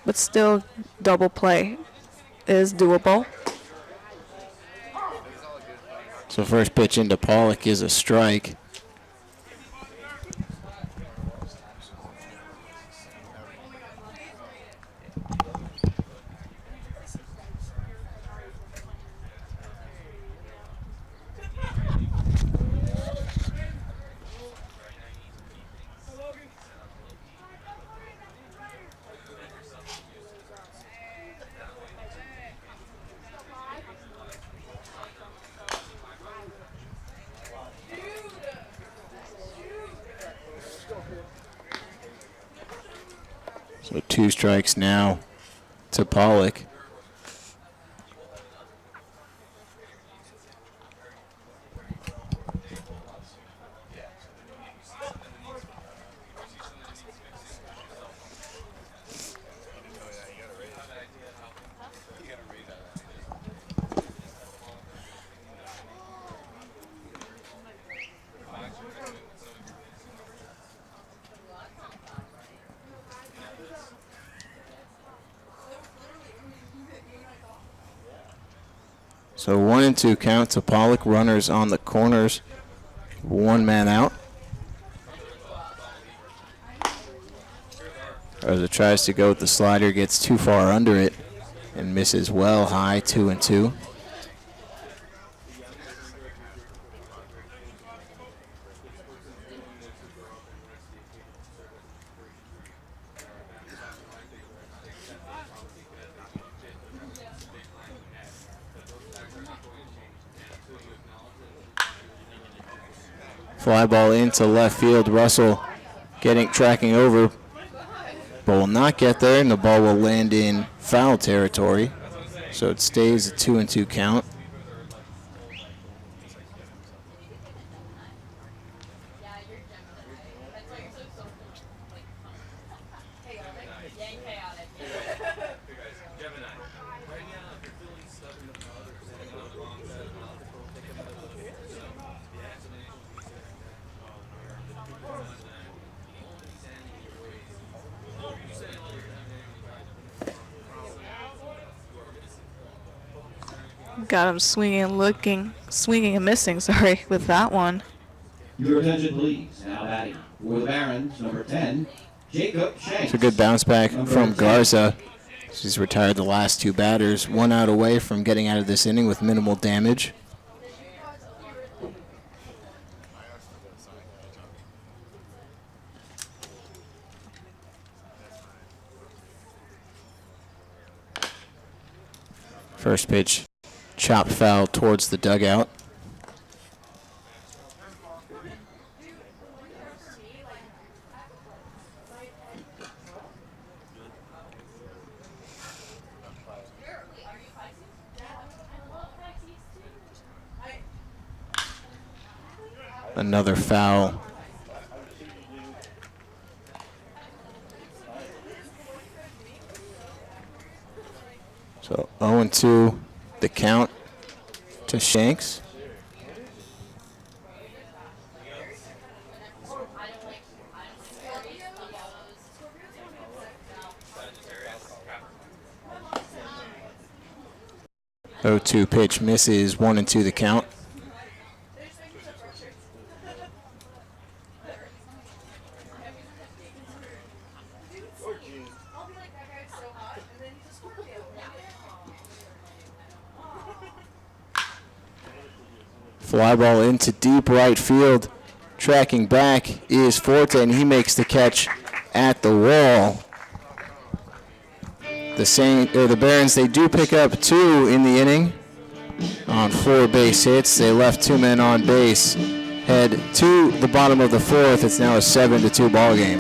but still double play is doable. So first pitch into Pollock is a strike. So 2 strikes now to Pollock. So 1-2 count to Pollock. Runners on the corners. 1 man out. Rosa tries to go with the slider, gets too far under it, and misses well high. 2-2. Fly ball into left field. Russell tracking over, but will not get there, and the ball will land in foul territory. So it stays a 2-2 count. Got him swinging and missing, with that one. Your attention, please. Now batting for the Barons, number 10, Jacob Shanks. It's a good bounce back from Garza. He's retired the last 2 batters. 1 out away from getting out of this inning with minimal damage. First pitch, chopped foul towards the dugout. Another foul. So 0-2 the count to Shanks. Oh, 2 pitch misses. 1-2 the count. Fly ball into deep right field. Tracking back is Forte, and he makes the catch at the wall. The Barons, they do pick up 2 in the inning on 4 base hits. They left 2 men on base. Head to the bottom of the 4th. It's now a 7-2 ball game.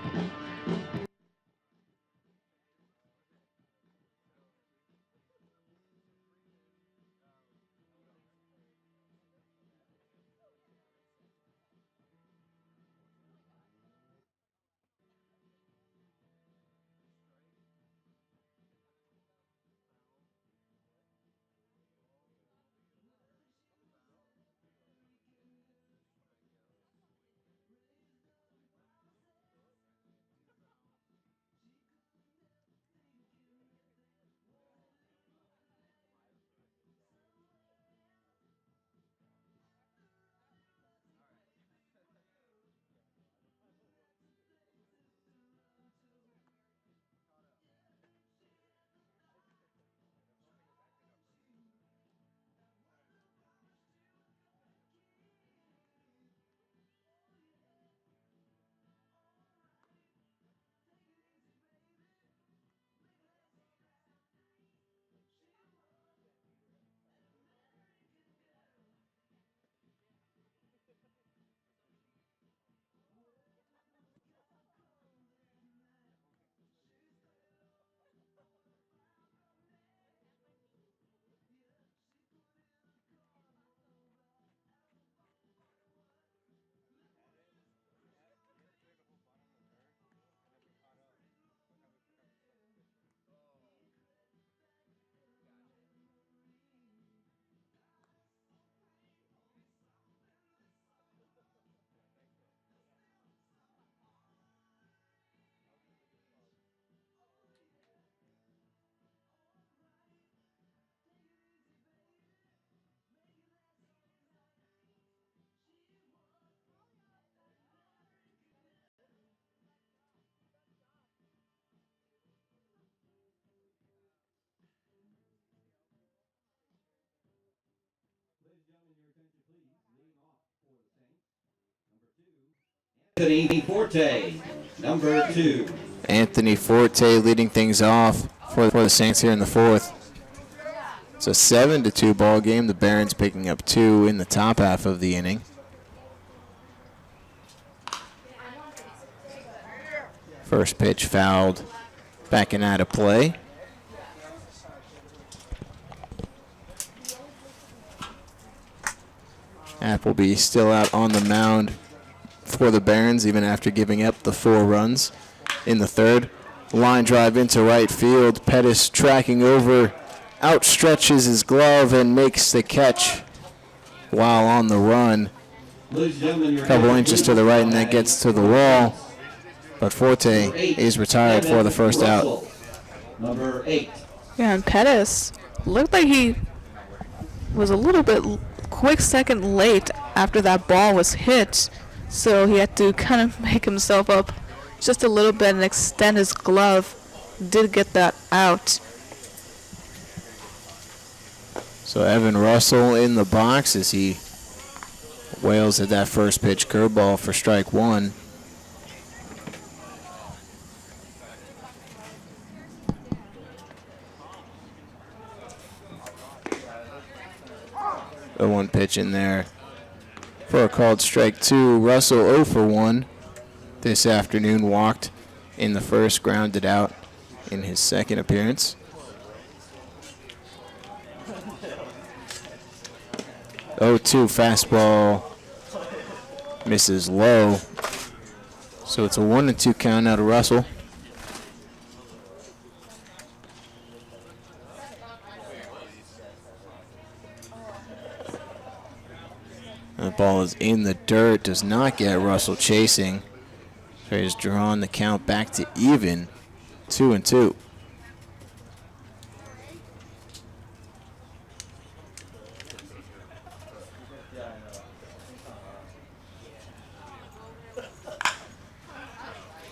Anthony Forte, number 2. Anthony Forte leading things off for the Saints here in the fourth. It's a 7-2 ball game. The Barons picking up 2 in the top half of the inning. First pitch fouled, back and out of play. Appleby still out on the mound for the Barons, even after giving up the 4 runs in the third. Line drive into right field. Pettis tracking over, outstretches his glove and makes the catch while on the run. A couple inches to the right, and that gets to the wall. But Forte is retired for the first out. Number 8. Yeah, and Pettis looked like he was a little bit quick second late after that ball was hit. So he had to kind of make himself up just a little bit and extend his glove. Did get that out. So Evan Russell in the box as he wails at that first pitch curveball for strike 1. The 1 pitch in there for a called strike 2. Russell 0 for 1 this afternoon. Walked in the first, grounded out in his second appearance. 0-2 fastball misses low. So it's a 1-2 count out of Russell. The ball is in the dirt, does not get Russell chasing. So he's drawn the count back to even, 2-2.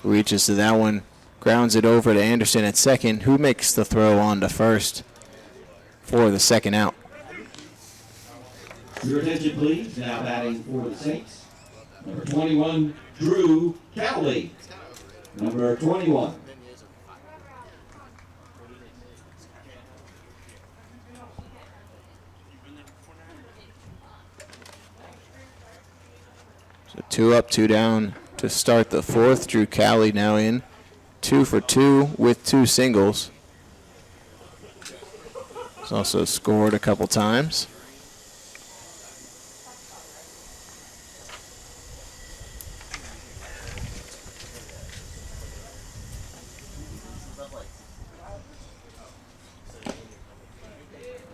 Reaches to that one, grounds it over to Anderson at second, who makes the throw on to first for the second out. Your attention, please. Now batting for the Saints. Number 21, Drew Cowley. Number 21. So 2 up, 2 down to start the fourth. Drew Cowley now in 2 for 2 with 2 singles. He's also scored a couple times.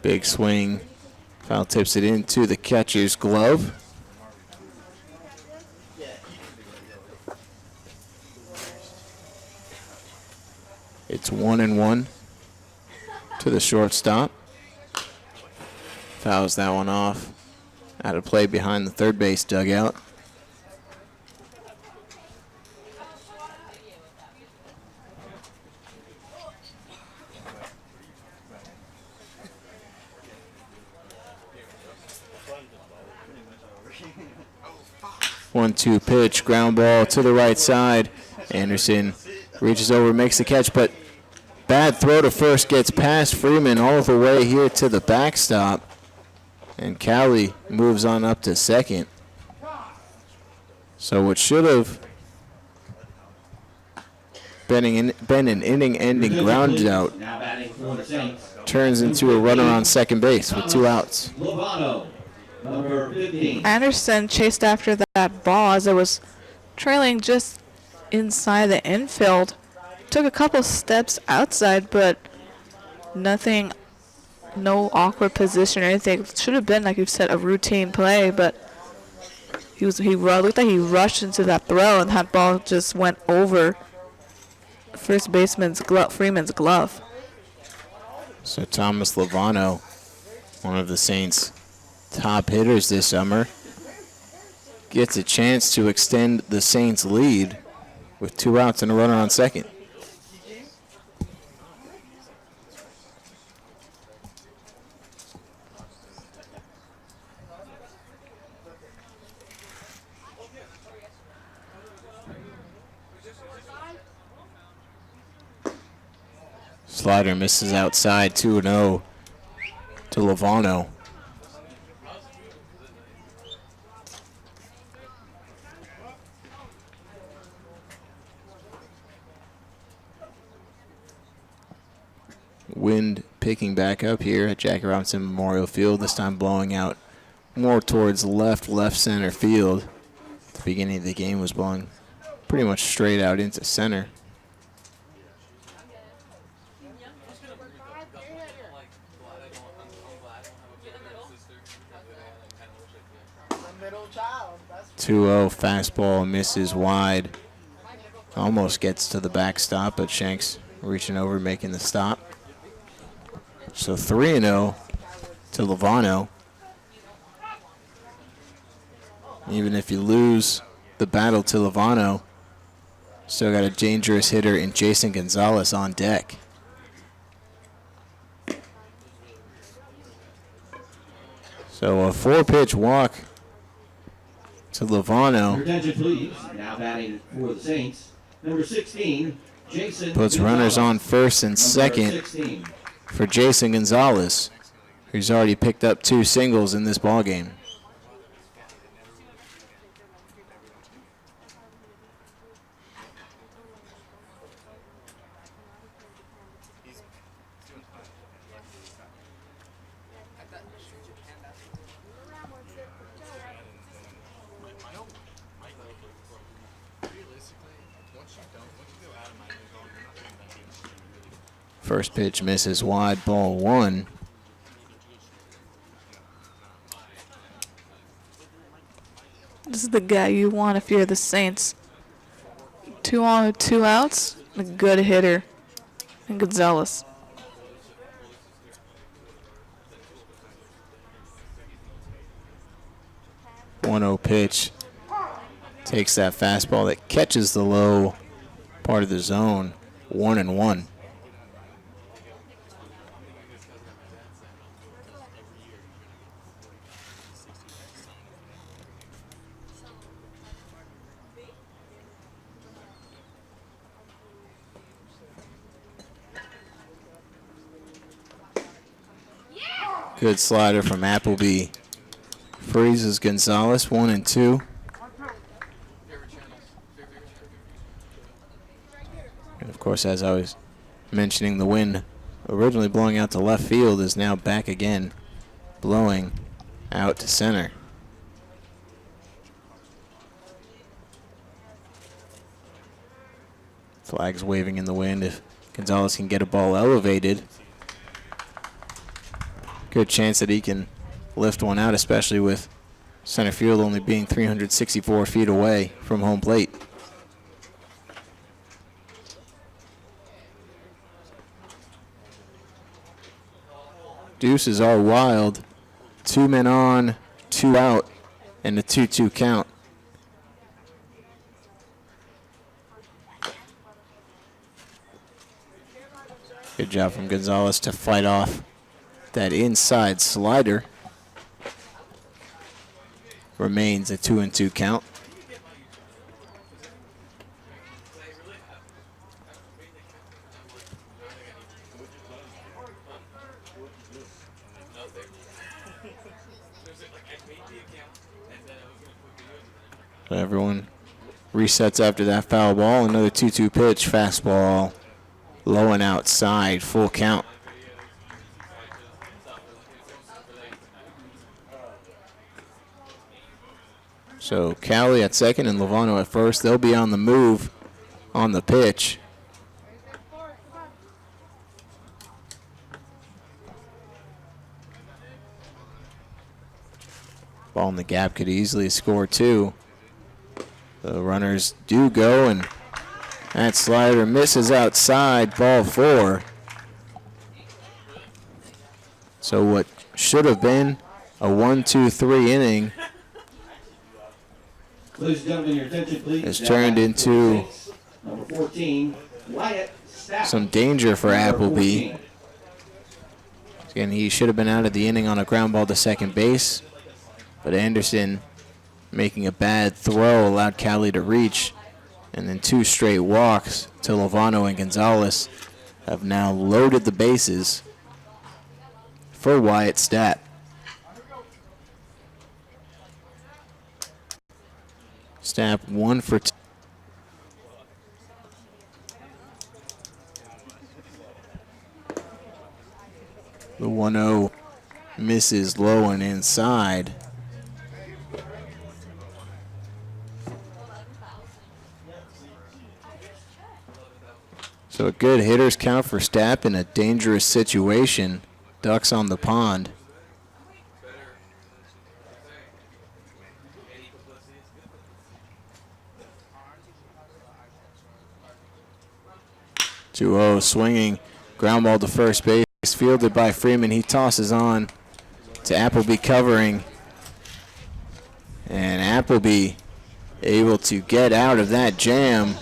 Big swing. Foul tips it into the catcher's glove. It's 1-1 to the shortstop. Fouls that one off. Out of play behind the third base dugout. One-two pitch, ground ball to the right side. Anderson reaches over, makes the catch, but bad throw to first, gets past Freeman all the way here to the backstop. And Cowley moves on up to second. So what should have been an inning-ending ground out turns into a runner on second base with 2 outs. Number 15. Anderson chased after that ball as it was trailing just inside the infield. Took a couple steps outside, but nothing, no awkward position or anything. It should have been, like you said, a routine play, but he looked like he rushed into that throw, and that ball just went over first baseman's glove, Freeman's glove. So Thomas Lovano, one of the Saints' top hitters this summer, gets a chance to extend the Saints' lead with 2 outs and a runner on second. Slider misses outside, 2-0 to Lovano. Wind picking back up here at Jackie Robinson Memorial Field, this time blowing out more towards left center field. At the beginning of the game was blowing pretty much straight out into center. Two 2-0 fastball misses wide. Almost gets to the backstop, but Shanks reaching over, making the stop. So 3-0 to Lovano. Even if you lose the battle to Lovano, still got a dangerous hitter in Jason Gonzalez on deck. So a 4-pitch walk to Lovano. Your attention, please. Now batting for the Saints, number 16, Jason. Puts runners on first and Number second 16. for Jason Gonzalez, who's already picked up 2 singles in this ballgame. First pitch misses wide, ball 1. This is the guy you want if you're the Saints. 2 on, 2 outs. A good hitter. And Gonzalez. One 1-0 pitch. Takes that fastball that catches the low part of the zone. 1-1. Good slider from Appleby. Freezes Gonzalez, 1-2. And of course, as I was mentioning, the wind originally blowing out to left field is now back again, blowing out to center. Flags waving in the wind. If Gonzalez can get a ball elevated, good chance that he can lift one out, especially with center field only being 364 feet away from home plate. Deuces are wild. 2 men on, 2 out, and a 2-2 count. Good job from Gonzalez to fight off that inside slider. Remains a 2-2 count. So everyone resets after that foul ball. Another 2-2 pitch, fastball, low and outside, full count. So Cali at second and Lovano at first. They'll be on the move on the pitch. Ball in the gap could easily score 2. The runners do go, and that slider misses outside, ball 4. So what should have been a 1-2-3 inning Ladies and gentlemen, your attention, please. has turned into number 14, Wyatt Stapp. some danger for Number Appleby. 14. Again, he should have been out of the inning on a ground ball to second base, but Anderson, making a bad throw, allowed Cali to reach, and then 2 straight walks to Lovano and Gonzalez have now loaded the bases for Wyatt Stapp. Stapp 1 for 2. The 1-0 misses low and inside. So a good hitter's count for Stapp in a dangerous situation. Ducks on the pond. Two-0 swinging. Ground ball to first base. Fielded by Freeman. He tosses on to Appleby covering. And Appleby able to get out of that jam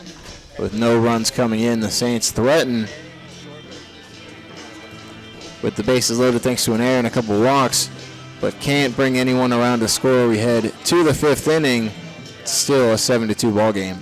with no runs coming in. The Saints threaten with the bases loaded thanks to an error and a couple walks, but can't bring anyone around to score. We head to the 5th inning. Still a 7-2 ball game.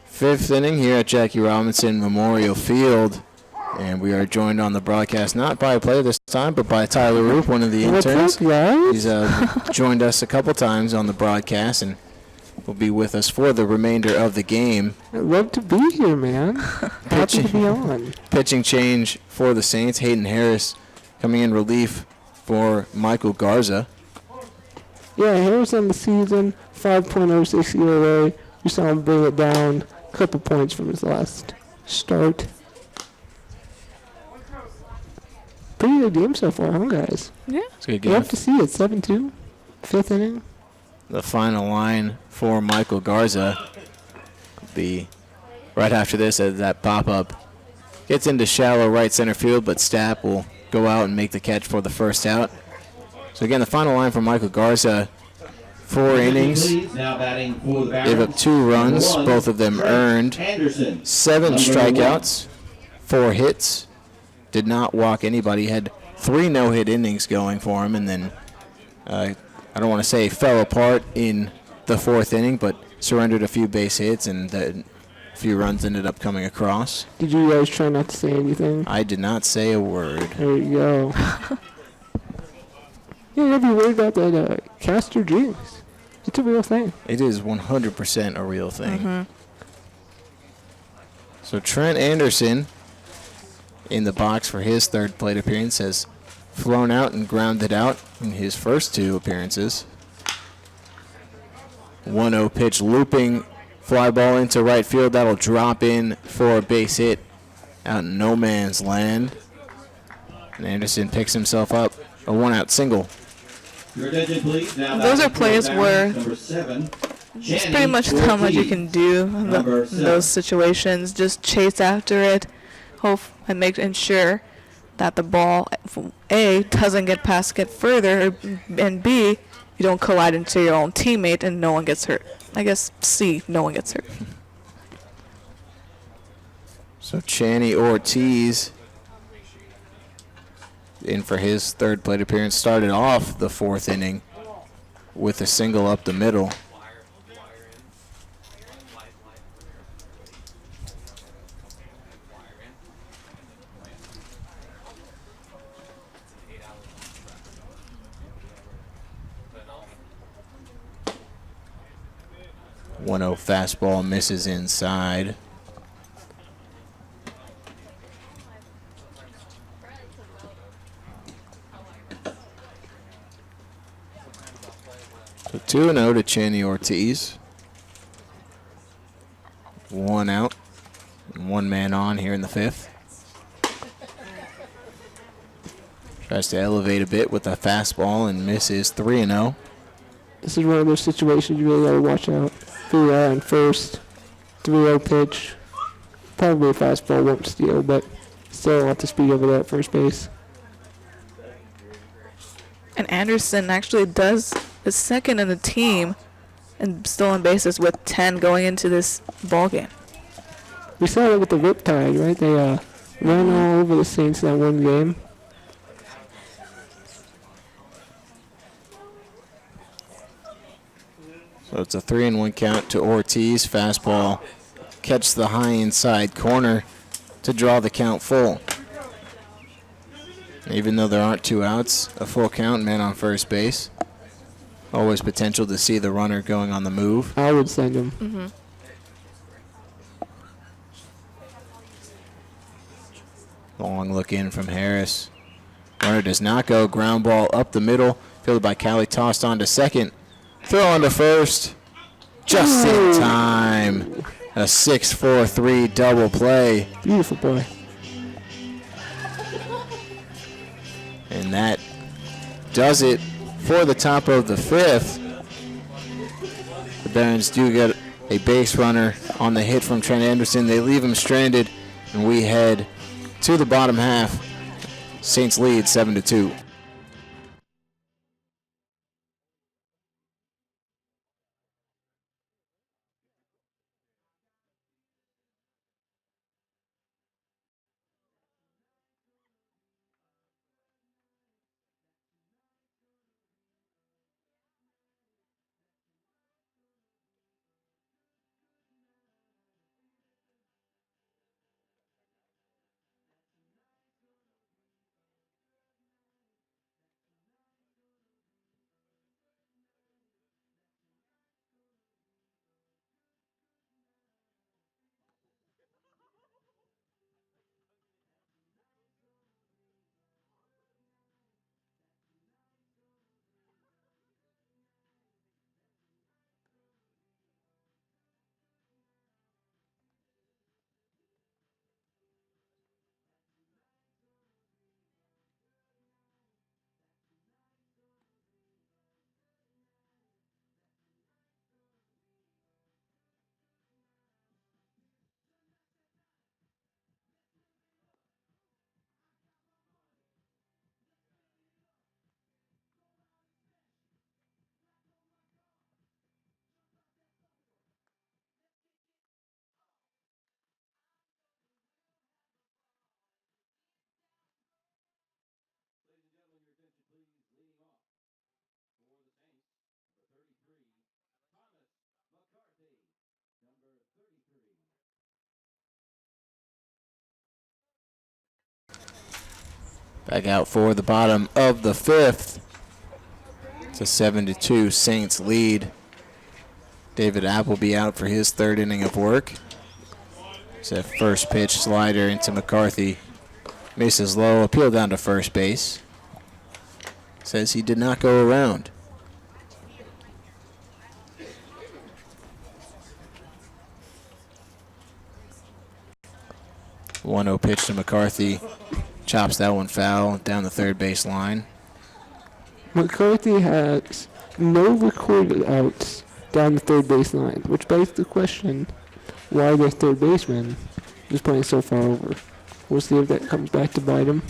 Fifth inning here at Jackie Robinson Memorial Field. And we are joined on the broadcast not by a player this time, but by Tyler Roop, one of the interns. He's joined us a couple times on the broadcast and will be with us for the remainder of the game. I'd love to be here, man. Happy to be on. Pitching change for the Saints. Hayden Harris coming in relief for Michael Garza. Yeah, Harris on the season, 5.06 ERA. We saw him bring it down a couple points from his last start. Pretty good game so far, huh, guys? Yeah. It's a good You game. have to see it, 7-2, 5th inning. The final line for Michael Garza will be right after this as that pop-up gets into shallow right center field, but Stapp will go out and make the catch for the first out. So again, the final line for Michael Garza, 4 innings, gave up 2 runs, both of them earned, 7 strikeouts, 4 hits, did not walk anybody, had 3 no-hit innings going for him, and then I don't want to say fell apart in the 4th inning, but surrendered a few base hits, and a few runs ended up coming across. Did you guys try not to say anything? I did not say a word. There you go. Yeah, you gotta be worried about that Castor Jinx. It's a real thing. It is 100% a real thing. Mm-hmm. So Trent Anderson in the box for his third plate appearance has flown out and grounded out in his first 2 appearances. 1-0 pitch looping fly ball into right field. That'll drop in for a base hit out in no man's land. And Anderson picks himself up a 1-out single. Your attention, please. Now Those are batting plays for where number 7, it's pretty much how much you can do in those situations. Just chase after it, hope and ensure that the ball A doesn't get further, and B you don't collide into your own teammate and no one gets hurt. I guess C, no one gets hurt. So Channy Ortiz in for his third plate appearance, started off the 4th inning with a single up the middle. .10 fastball misses inside. So 2-0 to Channy Ortiz. 1 out and 1 man on here in the 5th. Tries to elevate a bit with a fastball and misses. 3-0. This is one of those situations you really got to watch out. 3 out on first, 3-0 pitch. Probably a fastball won't steal, but still off the speed over that first base. And Anderson actually does the second in the team and stolen bases with 10 going into this ball game. We saw it with the Riptide, right? They ran all over the Saints that one game. So it's a 3-1 count to Ortiz. Fastball catch the high inside corner to draw the count full. Even though there aren't 2 outs, a full count, man on first base. Always potential to see the runner going on the move. I would send him. Mm-hmm. Long look in from Harris. Runner does not go. Ground ball up the middle. Fielded by Callie, tossed on to second. Throw on to first. Just in time. A 6-4-3 double play. Beautiful play. And that does it for the top of the 5th. The Barons do get a base runner on the hit from Trent Anderson. They leave him stranded, and we head to the bottom half. Saints lead 7-2. Back out for the bottom of the 5th. It's a 7-2 Saints lead. David Appleby out for his 3rd inning of work. It's a first pitch slider into McCarthy. Misses low, appeal down to first base. Says he did not go around. 1-0 pitch to McCarthy. Chops that one foul down the third base line. McCarthy has no recorded outs down the third base line, which begs the question why their third baseman is playing so far over. We'll see if that comes back to bite him.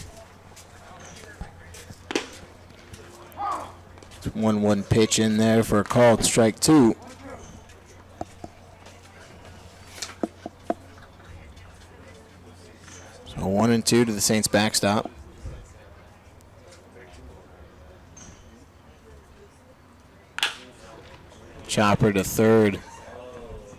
1-1 pitch in there for a called strike 2. So 1-2 to the Saints backstop. Chopper to third.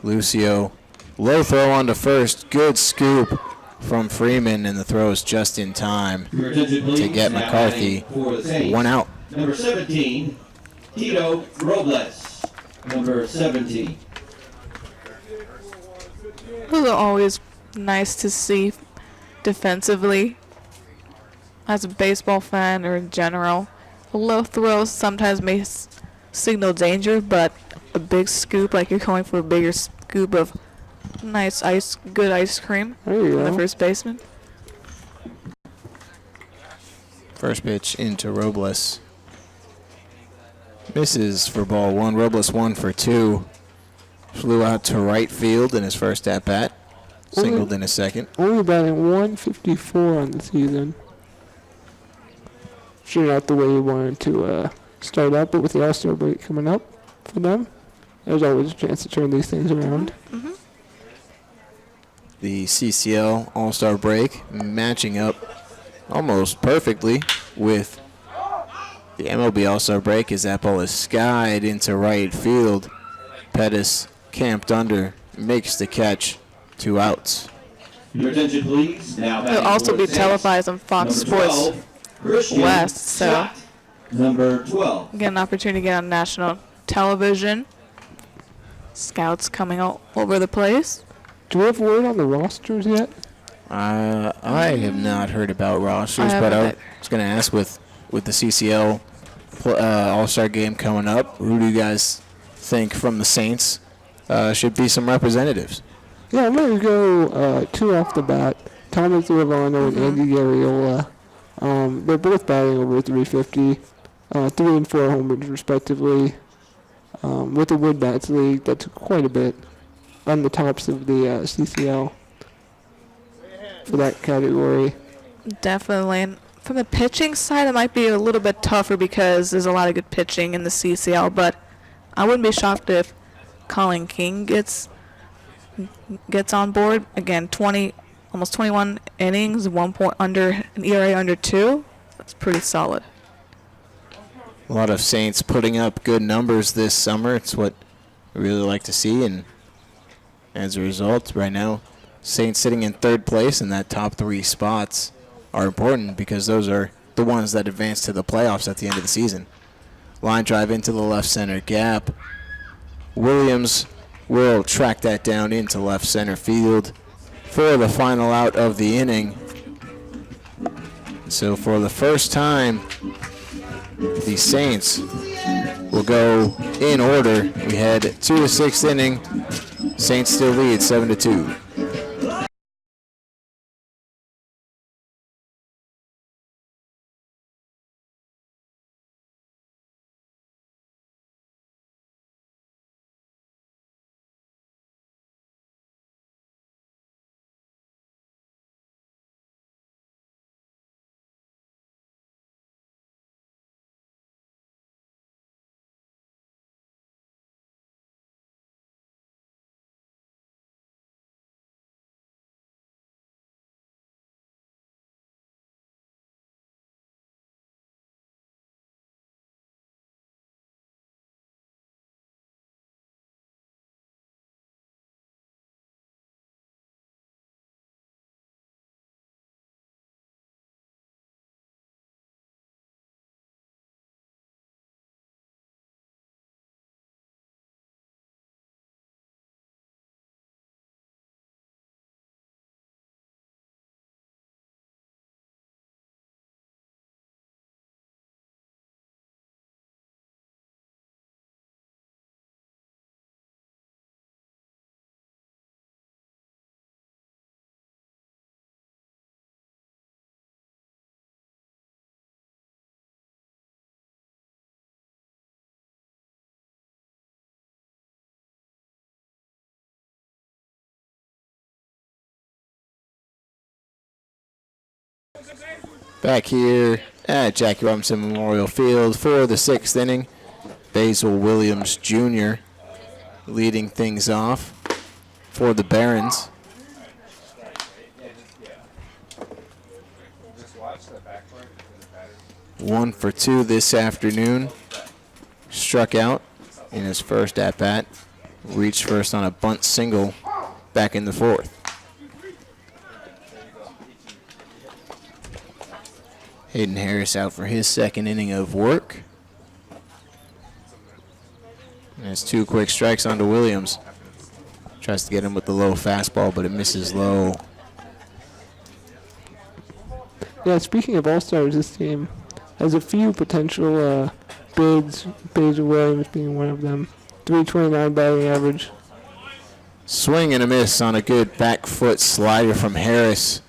Lucio. Low throw on to first. Good scoop from Freeman, and the throw is just in time to get McCarthy 1 out. Number 17, Tito Robles. Number 17. Those are always nice to see defensively. As a baseball fan or in general, low throws sometimes may signal danger, but a big scoop, like you're going for a bigger scoop of nice good ice cream There you from the go. first baseman. First pitch into Robles. Misses for ball 1. Robles 1 for 2. Flew out to right field in his first at bat. Singled in his second. Only batting 154 on the season. Sure, not the way you wanted to start out, but with the All-Star break coming up for them, there's always a chance to turn these things around. The CCL All-Star break matching up almost perfectly with the MLB All-Star break as that ball is skied into right field. Pettis camped under, makes the catch, 2 outs. Your attention, please. Now It'll also be televised on Fox Sports West, so Number 12. get an opportunity to get on national television. Scouts coming all over the place. Do we have word on the rosters yet? I have not heard about rosters, I but I haven't was going to ask with the CCL All-Star game coming up, who do you guys think from the Saints should be some representatives? Yeah, I'm going to go 2 off the bat. Thomas Ravano and Andy Garriola. They're both batting over 350. 3 and 4 homers, respectively. With the Wood Bats League, that's quite a bit on the tops of the CCL for that category. Definitely. And from the pitching side, it might be a little bit tougher because there's a lot of good pitching in the CCL, but I wouldn't be shocked if Colin King gets on board. Again, almost 21 innings, 1 point under, an ERA under 2. That's pretty solid. A lot of Saints putting up good numbers this summer. It's what we really like to see, and as a result, right now, Saints sitting in third place, and that top 3 spots are important because those are the ones that advance to the playoffs at the end of the season. Line drive into the left center gap. Williams will track that down into left center field for the final out of the inning. So for the first time, the Saints will go in order. We head to the 6th inning. Saints still lead 7-2. Back here at Jackie Robinson Memorial Field for the 6th inning, Basil Williams Jr. leading things off for the Barons. One for two this afternoon. Struck out in his first at-bat. Reached first on a bunt single back in the 4th. Hayden Harris out for his 2nd inning of work. And it's 2 quick strikes onto Williams. Tries to get him with the low fastball, but it misses low. Yeah, speaking of all-stars, this team has a few potential bids, Basil Williams being one of them. 329 batting average. Swing and a miss on a good back foot slider from Harris.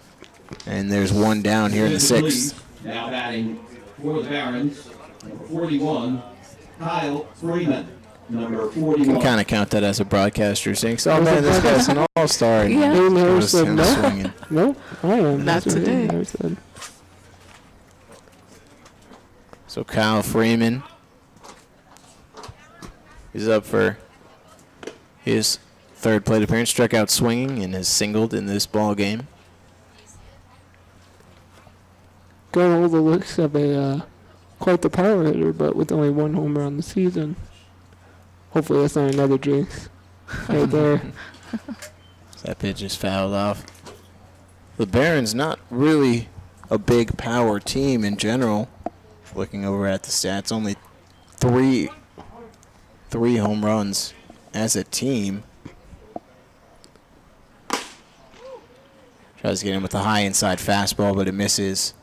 And there's one down here in the 6th. Now batting for the Barons, number 41, Kyle Freeman. Number 41. Can kind of count that as a broadcaster saying, "Oh man, this guy's an all-star." And Yeah. Hayden Harris goes said him no. swinging. No, I am. Not That's what today. Hayden Harris said. So Kyle Freeman is up for his 3rd plate appearance. Struck out swinging and has singled in this ball game. Got all the looks of a quite the power hitter, but with only 1 homer on the season. Hopefully that's not another jinx right there. That pitch is fouled off. The Barons not really a big power team in general. Looking over at the stats, only three home runs as a team. Tries to get him with a high inside fastball, but it misses.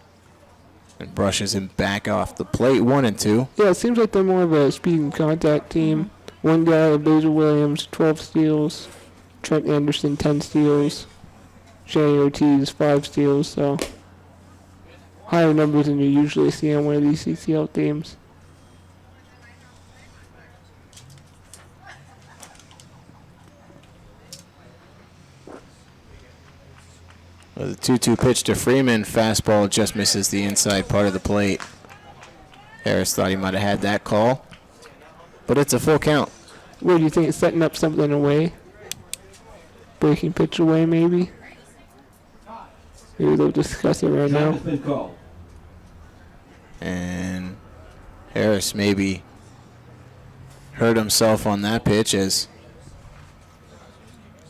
And brushes him back off the plate. 1-2. Yeah, it seems like they're more of a speed and contact team. One guy, Basil Williams, 12 steals. Trent Anderson, 10 steals. Shane Ortiz, 5 steals. So higher numbers than you usually see on one of these CCL teams. The 2-2 pitch to Freeman. Fastball just misses the inside part of the plate. Harris thought he might have had that call, but it's a full count. What do you think? It's setting up something away? Breaking pitch away, maybe? Maybe they'll discuss it right Time now. has been called. And Harris maybe hurt himself on that pitch as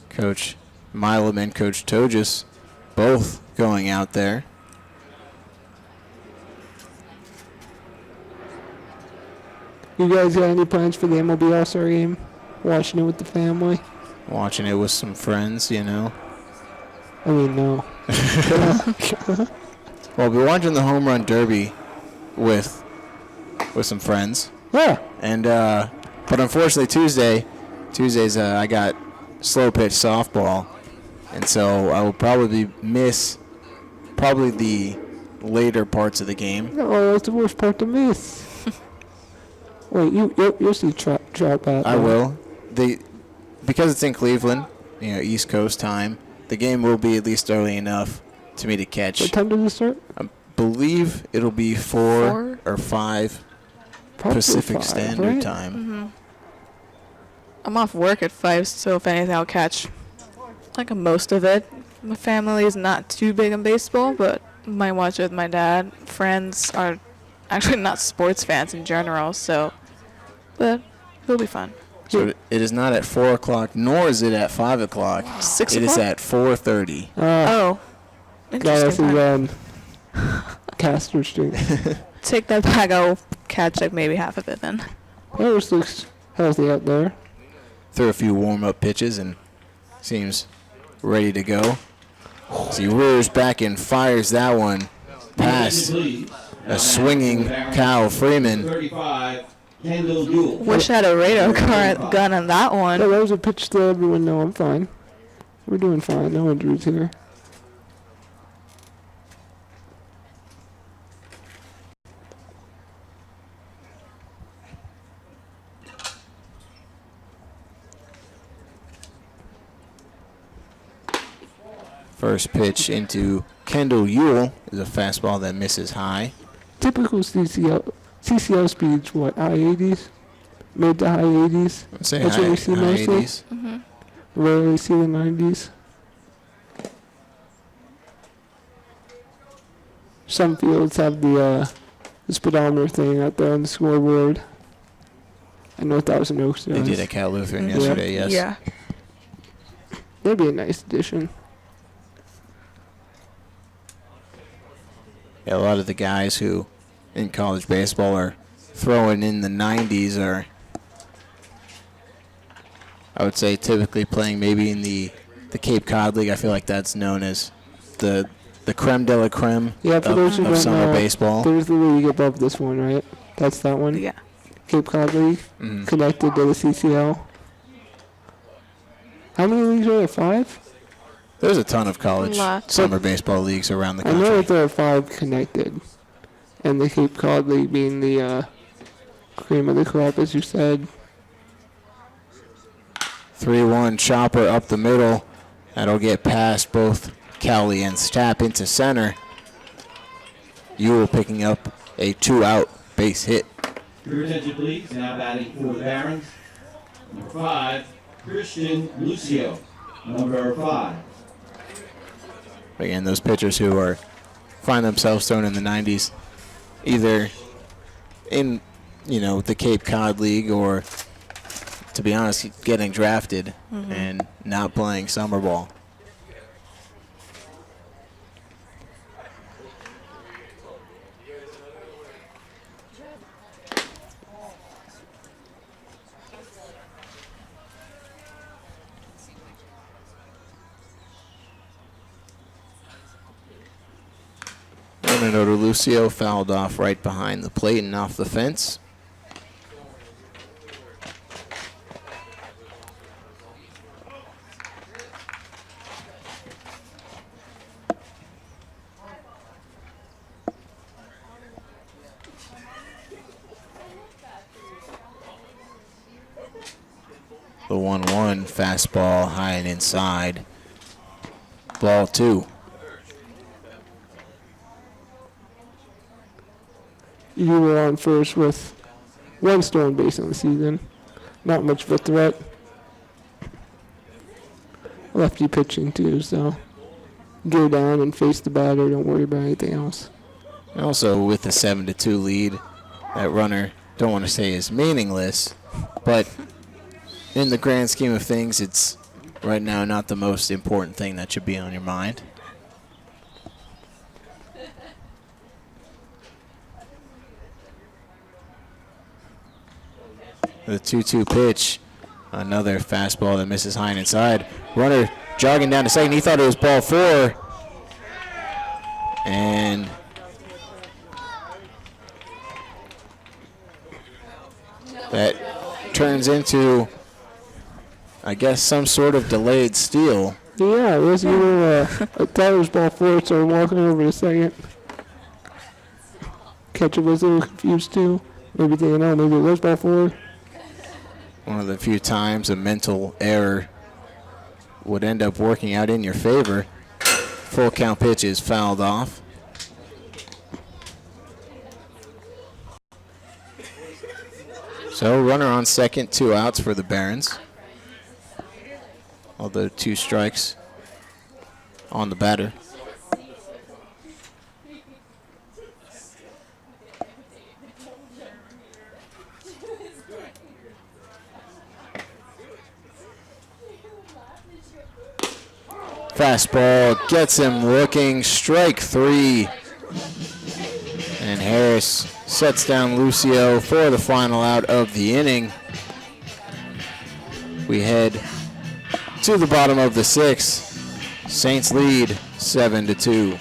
Coach Milam and Coach Togus both going out there. You guys got any plans for the MLB All-Star game? Watching it with the family? Watching it with some friends, you know. I mean, no. Well, we're watching the Home Run Derby with some friends. Yeah. And but unfortunately Tuesdays I got slow pitch softball, and so I will probably miss the later parts of the game. Oh, that's the worst part to miss. Wait, you'll see Trout bat. I will. Because it's in Cleveland, you know, East Coast time. The game will be at least early enough to me to catch. What time does it start? I believe it'll be 4 4? or 5 Probably Pacific 5, Standard right? Time. I'm off work at 5, so if anything, I'll catch like most of it. My family is not too big in baseball, but might watch it with my dad. Friends are actually not sports fans in general, so but it'll be fun. So it is not at 4 o'clock, nor is it at 5 o'clock. 6 It is o'clock? at 4:30. Oh, Gotta see interesting. Time. Caster Street. Take that back. I'll catch like maybe half of it then. Harris looks healthy out there. Threw a few warm-up pitches and seems ready to go. So he rears back and fires that one past a swinging Kyle Freeman. 35, Kendall Duel. Wish I had a radar gun on that Yeah, one. that was a pitch to everyone. No, I'm fine. We're doing fine. No injuries here. First pitch into Kendall Ewell is a fastball that misses high. Typical CCL speeds, what, high 80s? Mid to high 80s? I'd say That's high, what we see high mostly. 80s. Rarely see the 90s. Some fields have the speedometer thing out there on the scoreboard. I know Thousand Oaks does. They did at Cal Lutheran yesterday, yes. Yeah. That'd be a nice addition. Yeah, a lot of the guys who in college baseball are throwing in the 90s are, I would say, typically playing maybe in the Cape Cod League. I feel like that's known as the creme de la creme Yeah, for those who of don't summer know, baseball. there's the league above this one, right? That's that one? Yeah. Cape Cod League, connected to the CCL. How many leagues are there? 5? There's a ton of college Lots. summer baseball leagues around the I country. know that there are 5 connected. And the Cape Cod League being the cream of the crop, as you said. 3-1 chopper up the middle. That'll get past both Cowley and Stapp into center. Ewell picking up a 2-out base hit. Your attention, please. Now batting for the Barons. Number 5, Christian Lucio. Number 5. Again, those pitchers who find themselves thrown in the 90s, either in, the Cape Cod League or, to be honest, getting drafted and not playing summer ball. Running to Lucio, fouled off right behind the plate and off the fence. The 1-1 fastball high and inside. Ball 2. You were on first with 1 stolen base on the season. Not much of a threat. Lefty pitching too, so go down and face the batter. Don't worry about anything else. Also, with the 7-2 lead, that runner, don't want to say is meaningless, but in the grand scheme of things, it's right now not the most important thing that should be on your mind. The 2-2 pitch, another fastball that misses high and inside. Runner jogging down to second. He thought it was ball 4. And that turns into, I guess, some sort of delayed steal. Yeah, it was either I thought it was ball 4, so walking over to second. Catcher was a little confused too. Maybe thinking, oh, maybe it was ball 4. One of the few times a mental error would end up working out in your favor. Full count pitch is fouled off. So runner on second, 2 outs for the Barons. Although 2 strikes on the batter. Fastball gets him looking, strike 3. And Harris sets down Lucio for the final out of the inning. We head to the bottom of the 6th. Saints lead 7-2.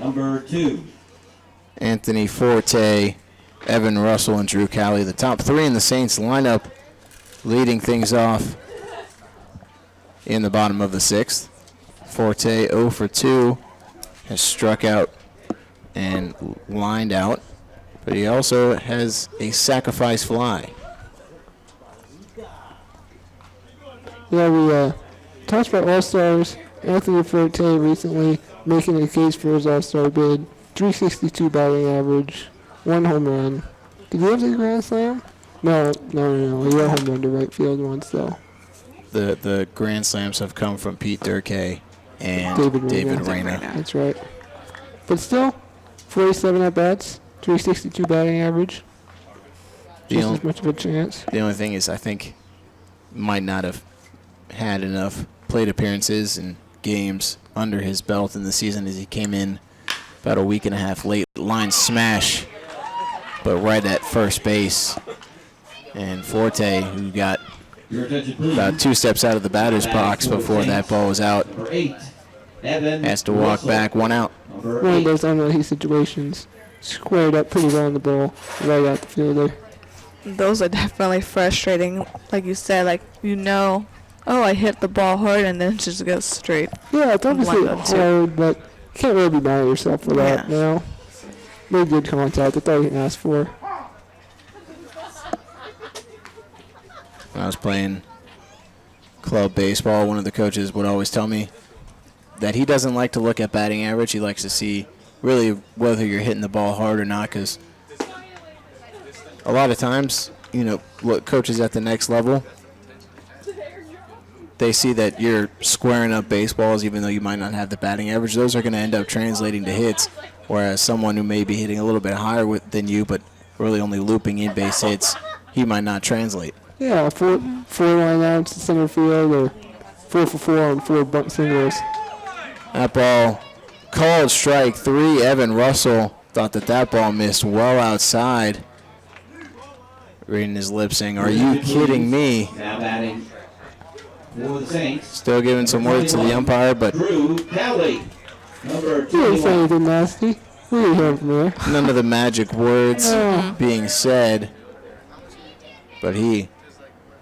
number 2. Anthony Forte, Evan Russell, and Drew Cowley, the top three in the Saints lineup, leading things off in the bottom of the 6th. Forte 0 for 2, has struck out and lined out, but he also has a sacrifice fly. Yeah, we talked about All-Stars. Anthony Forte recently making a case for his All-Star bid. 362 batting average, 1 home run. Did he have the grand slam? No. He had a home run to right field once, though. The grand slams have come from Pete Durkee and David Reyna. That's right. But still, 47 at-bats, 362 batting average. Just as much of a chance. The only thing is I think might not have had enough plate appearances and games under his belt in the season as he came in about a week and a half late. Line smash, but right at first base. And Forte, who got about 2 steps out of the batter's box before that ball was out, Number 8, Evan has to walk Russell. back, 1 out. Number One of 8. those unlucky situations. Squared up pretty well on the ball, right out the fielder. Those are definitely frustrating. Like you said, like, oh, I hit the ball hard and then it just goes straight. Yeah, it's obviously Blank too. hard, but you can't really be mad at yourself for that, Yeah. you know? Made good contact. That's all you can ask for. When I was playing club baseball, one of the coaches would always tell me that he doesn't like to look at batting average. He likes to see really whether you're hitting the ball hard or not, because a lot of times, coaches at the next level, they see that you're squaring up baseballs even though you might not have the batting average. Those are going to end up translating to hits, whereas someone who may be hitting a little bit higher than you but really only looping in base hits, he might not translate. Yeah, four line outs to center field, or 4 for 4 on 4 bunt singles. That ball called strike 3. Evan Russell thought that ball missed well outside. Reading his lips saying, "Are you kidding me?" Now batting for the Saints. Still giving some words to the umpire, but Drew Cowley. Number You didn't say 21. anything nasty. We didn't hear from here. none of the magic words being said. But he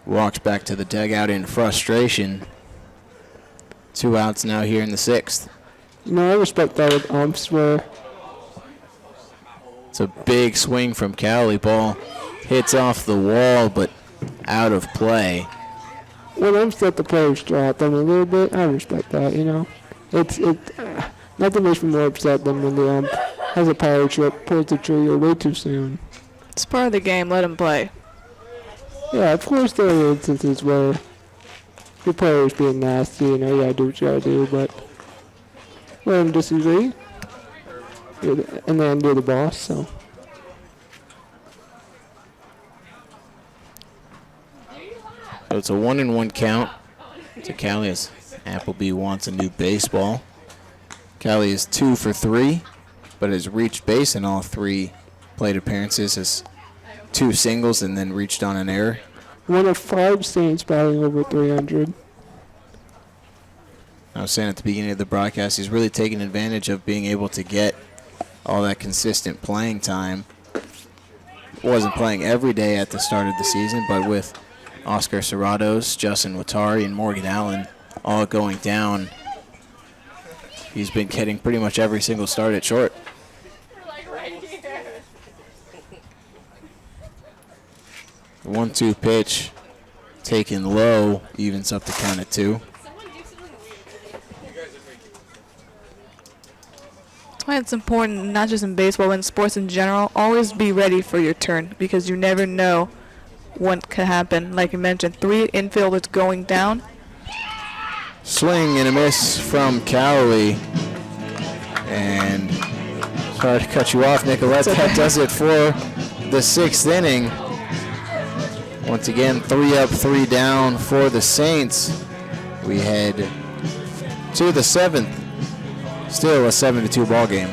walks back to the dugout in frustration. 2 outs now here in the 6th. I respect that with umps where It's a big swing from Cowley. Ball hits off the wall, but out of play. when umps let the players drop them a little bit, I respect that, It's nothing makes me more upset than when the ump has a power trip, pulls the trigger way too soon. It's part of the game. Let him play. Yeah, of course there are instances where your player's being nasty, you gotta do what you gotta do, but let him disagree. And then do the boss, so. So it's a 1-1 count to Cowley as Appleby wants a new baseball. Cowley is 2 for 3, but has reached base in all 3 plate appearances, has 2 singles and then reached on an error. One of 5 Saints batting over 300. I was saying at the beginning of the broadcast, he's really taken advantage of being able to get all that consistent playing time. Wasn't playing every day at the start of the season, but with Oscar Serratos, Justin Watari, and Morgan Allen all going down, he's been getting pretty much every single start at short. The 1-2 pitch taken low, evens up the count at 2. That's why it's important, not just in baseball, but in sports in general, always be ready for your turn, because you never know what could happen. Like you mentioned, 3 infielders going down. Swing and a miss from Cowley. And sorry to cut you off, Nicolette. That does it for the 6th inning. Once again, 3 up, 3 down for the Saints. We head to the 7th. Still a 7-2 ball game.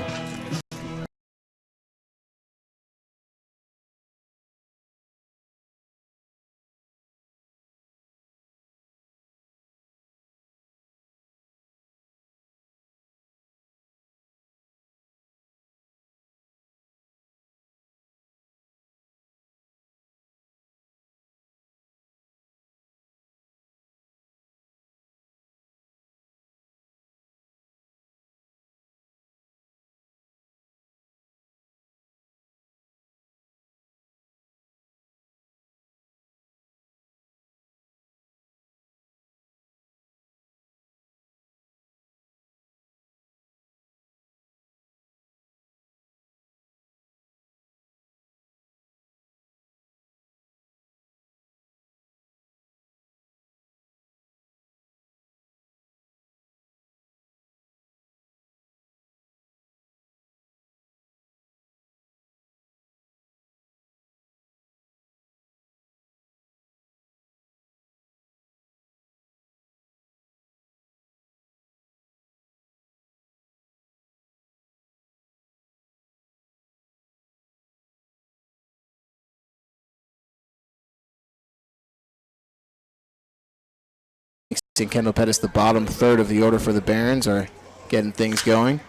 and Kendall Pettis, the bottom third of the order for the Barons, are getting things going.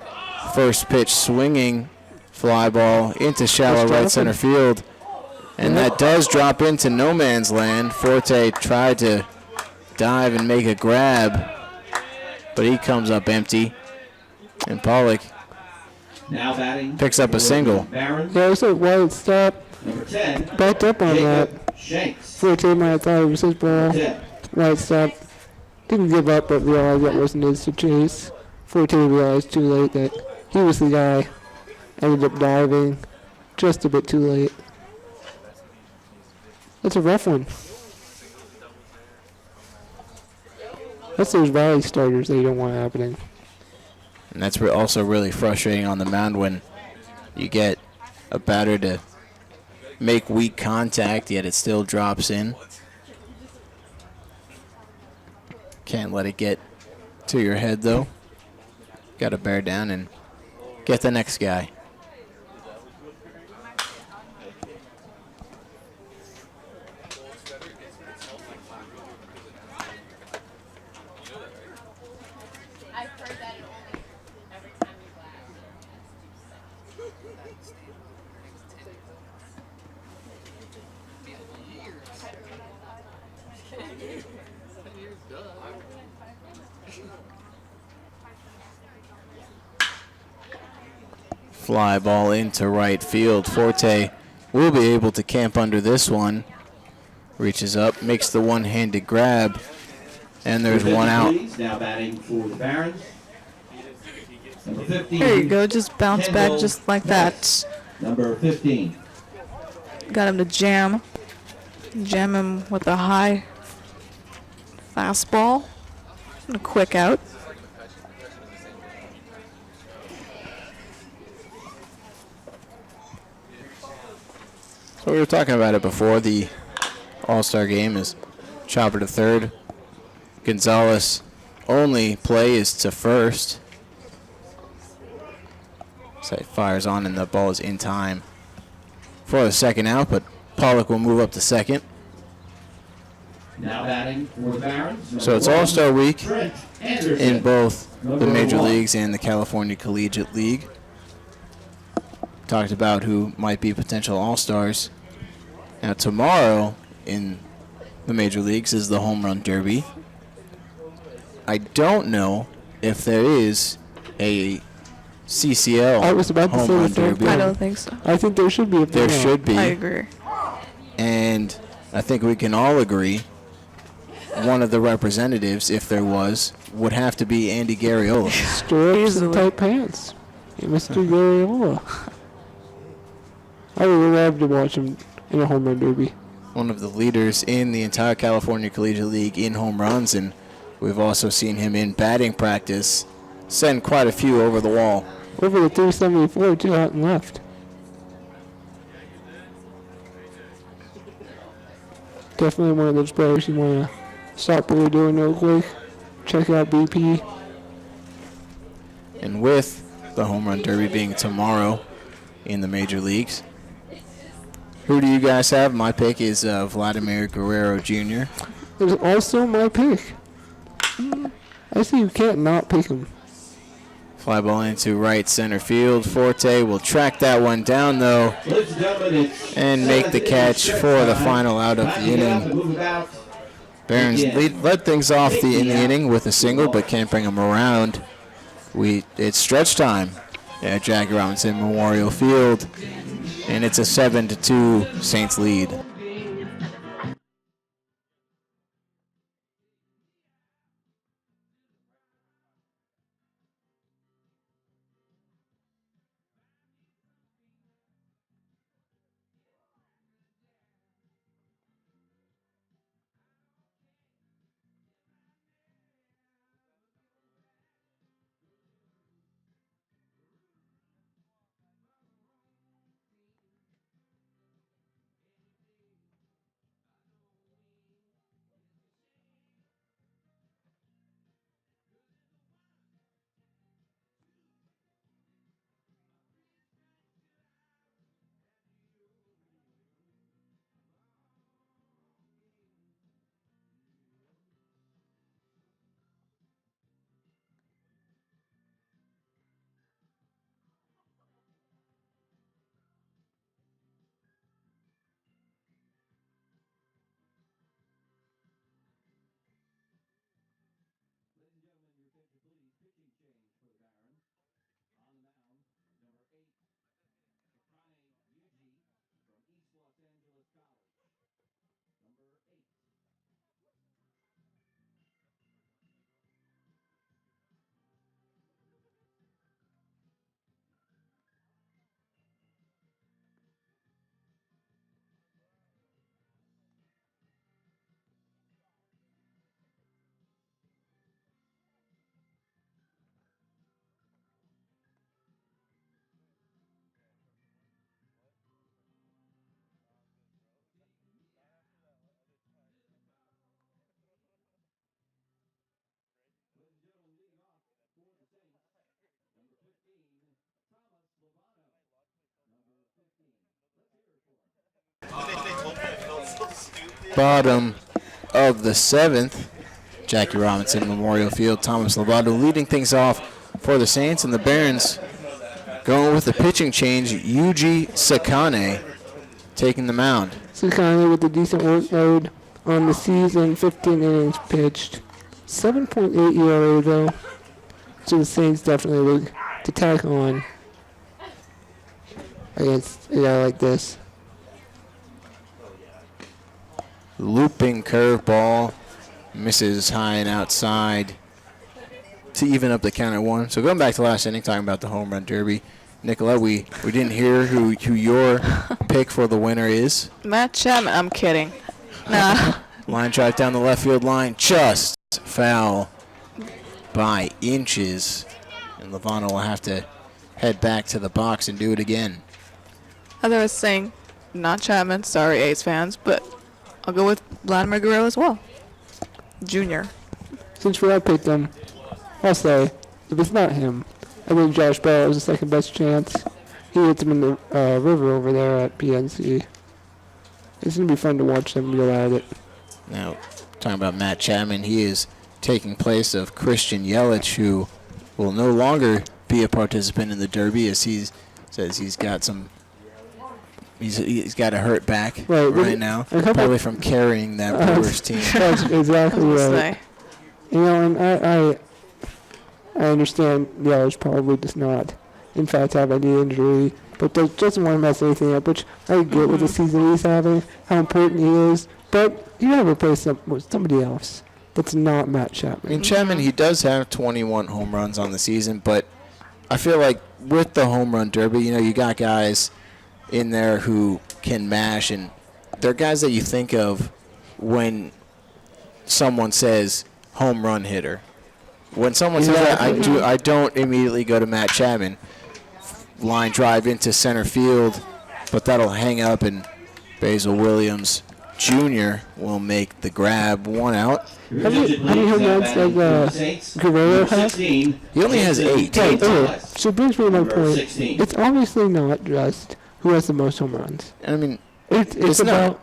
First pitch swinging, fly ball into shallow right center field. And that does drop into no man's land. Forte tried to dive and make a grab, but he comes up empty. And Pollock Now batting picks up a single. Barons, Yeah, it was a wild stop. number 10, Backed up on that. Jacob Shanks. Forte might have thought it was his ball. 10. Wild stop. Didn't give up, but realized that wasn't his to chase. Forte realized too late that he was the guy. Ended up diving just a bit too late. That's a rough one. That's those Valley starters that you don't want happening. And that's also really frustrating on the mound when you get a batter to make weak contact, yet it still drops in. Can't let it get to your head, though. Got to bear down and get the next guy. Fly ball into right field. Forte will be able to camp under this one. Reaches up, makes the one-handed grab, and there's one out. Now batting for the Barons. Number 15. There you go. Just bounce back Kendall just like that. Number 15. Got him to jam. Jam him with a high fastball. And a quick out. So we were talking about it before. The All-Star game is chopper to third. Gonzalez only play is to first. So it fires on and the ball is in time for the second out, but Pollock will move up to second. Now batting for the Barons. So it's All-Star week Trent Anderson. in both the Number Major 1. Leagues and the California Collegiate League. Talked about who might be potential All-Stars. Now tomorrow in the Major Leagues is the Home Run Derby. I don't know if there is a CCL I was about to Home say Run the same Derby. thing. I don't think so. I think there should be a There playoff. should be. I agree. And I think we can all agree one of the representatives, if there was, would have to be Andy Garriola. Stirrups Easily. and tight pants. Hey, Mr. Garriola. I would love to watch him in a home run derby. One of the leaders in the entire California Collegiate League in home runs, and we've also seen him in batting practice send quite a few over the wall. Over the 374, too, out and left. Definitely one of those players you want to stop what you're doing real quick. Check out BP. And with the Home Run Derby being tomorrow in the Major Leagues, who do you guys have? My pick is Vladimir Guerrero Jr. It's also my pick. I see you can't not pick him. Fly ball into right center field. Forte will track that one down, though, Ladies and gentlemen, it's and make the catch for the final out of the inning. Barons led things off in the inning with a single, but can't bring them around. It's stretch time at Jackie Robinson Memorial Field, and it's a 7-2 Saints lead. Bottom of the seventh, Jackie Robinson Memorial Field. Thomas Lovato leading things off for the Saints, and the Barons going with the pitching change. Yuji Sakane taking the mound. Sakane with a decent workload on the season, 15 innings pitched. 7.8 ERA though. So the Saints definitely look to tack on against a guy like this. Looping curveball, misses high and outside to even up the count at one. So going back to last inning, talking about the home run derby, Nicolette, we didn't hear who your pick for the winner is. Matt Chapman. I'm kidding. Nah. Line drive down the left field line, just foul by inches. And Lovano will have to head back to the box and do it again. As I was saying, not Chapman. Sorry, A's fans, but I'll go with Vladimir Guerrero as well. Junior. Since I picked him, I'll say, if it's not him, I think Josh Bell is the second best chance. He hits him in the river over there at PNC. It's going to be fun to watch them go at it. Now, talking about Matt Chapman, he is taking place of Christian Yelich, who will no longer be a participant in the Derby, as he says he's got some. He's got a hurt back right now, probably from carrying that Brewers team. That's exactly right. You know, and I understand Yelich probably does not, in fact, have any injury, but doesn't want to mess anything up, which I get with the season he's having, how important he is. But you got to replace him with somebody else that's not Matt Chapman. I mean, Chapman, he does have 21 home runs on the season, but I feel like with the home run derby, you know, you got guys in there who can mash, and they're guys that you think of when someone says home run hitter. When someone says that, I don't immediately go to Matt Chapman. Line drive into center field, but that'll hang up, and Basil Williams Jr. will make the grab. 1 out. How many home runs does Guerrero have? He only has 8. Okay. So it brings me to my point. It's obviously not just who has the most home runs. I mean, it's about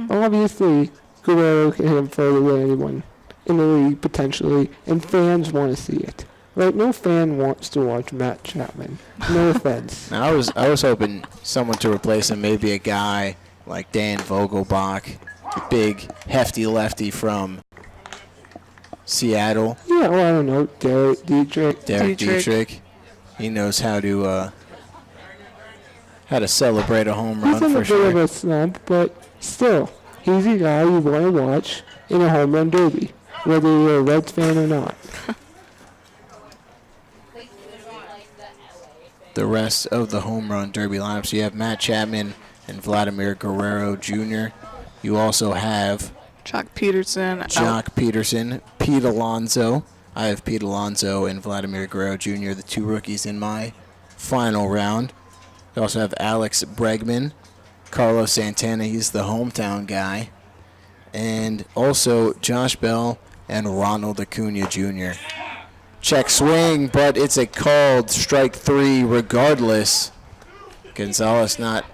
obviously Guerrero can hit him further than anyone in the league potentially, and fans want to see it. Right? No fan wants to watch Matt Chapman. No offense. Now, I was hoping someone to replace him, maybe a guy like Dan Vogelbach, a big hefty lefty from Seattle. Yeah, well, I don't know, Derek Dietrich. He knows how to celebrate a home run for sure. He's in a bit of a slump, but still, he's a guy you want to watch in a home run derby, whether you're a Reds fan or not. The rest of the home run derby lineup, so you have Matt Chapman and Vladimir Guerrero Jr. You also have Jock Peterson, Pete Alonso. I have Pete Alonso and Vladimir Guerrero Jr., the two rookies in my final round. You also have Alex Bregman, Carlos Santana, he's the hometown guy, and also Josh Bell and Ronald Acuna Jr. Check swing, but it's a called strike 3 regardless. Gonzalez not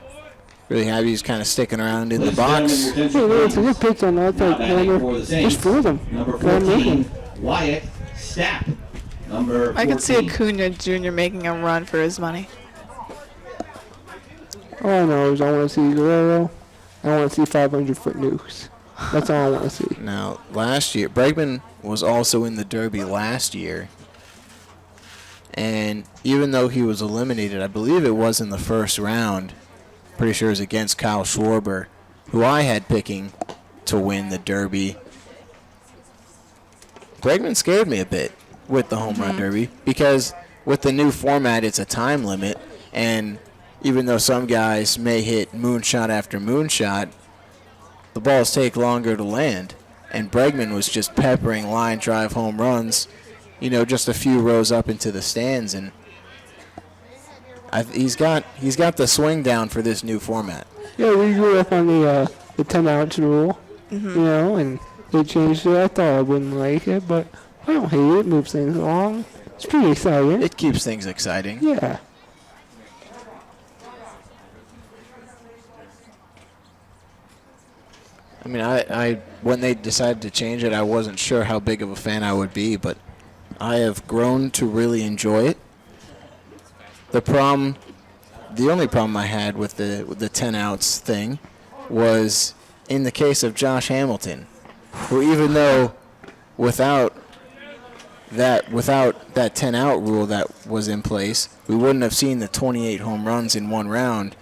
really happy. He's kind of sticking around in the box. It's a good pitch on that corner. Just for them. Number 14, Wyatt Stapp. Number 14. I can see Acuna Jr. making a run for his money. All I know is I want to see Guerrero. I want to see 500-foot nukes. That's all I want to see. Now, last year, Bregman was also in the Derby last year. And even though he was eliminated, I believe it was in the first round, pretty sure it was against Kyle Schwarber, who I had picking to win the Derby. Bregman scared me a bit with the home run derby because with the new format, it's a time limit. And even though some guys may hit moonshot after moonshot, the balls take longer to land. And Bregman was just peppering line drive home runs, you know, just a few rows up into the stands. And he's got the swing down for this new format. Yeah, we grew up on the 10-ounce rule, you know, and they changed it. I thought I wouldn't like it, but I don't hate it. It moves things along. It's pretty exciting. It keeps things exciting. Yeah. I mean, I when they decided to change it, I wasn't sure how big of a fan I would be, but I have grown to really enjoy it. The only problem I had with the 10 outs thing was in the case of Josh Hamilton, who even though without that 10 out rule that was in place, we wouldn't have seen the 28 home runs in one round,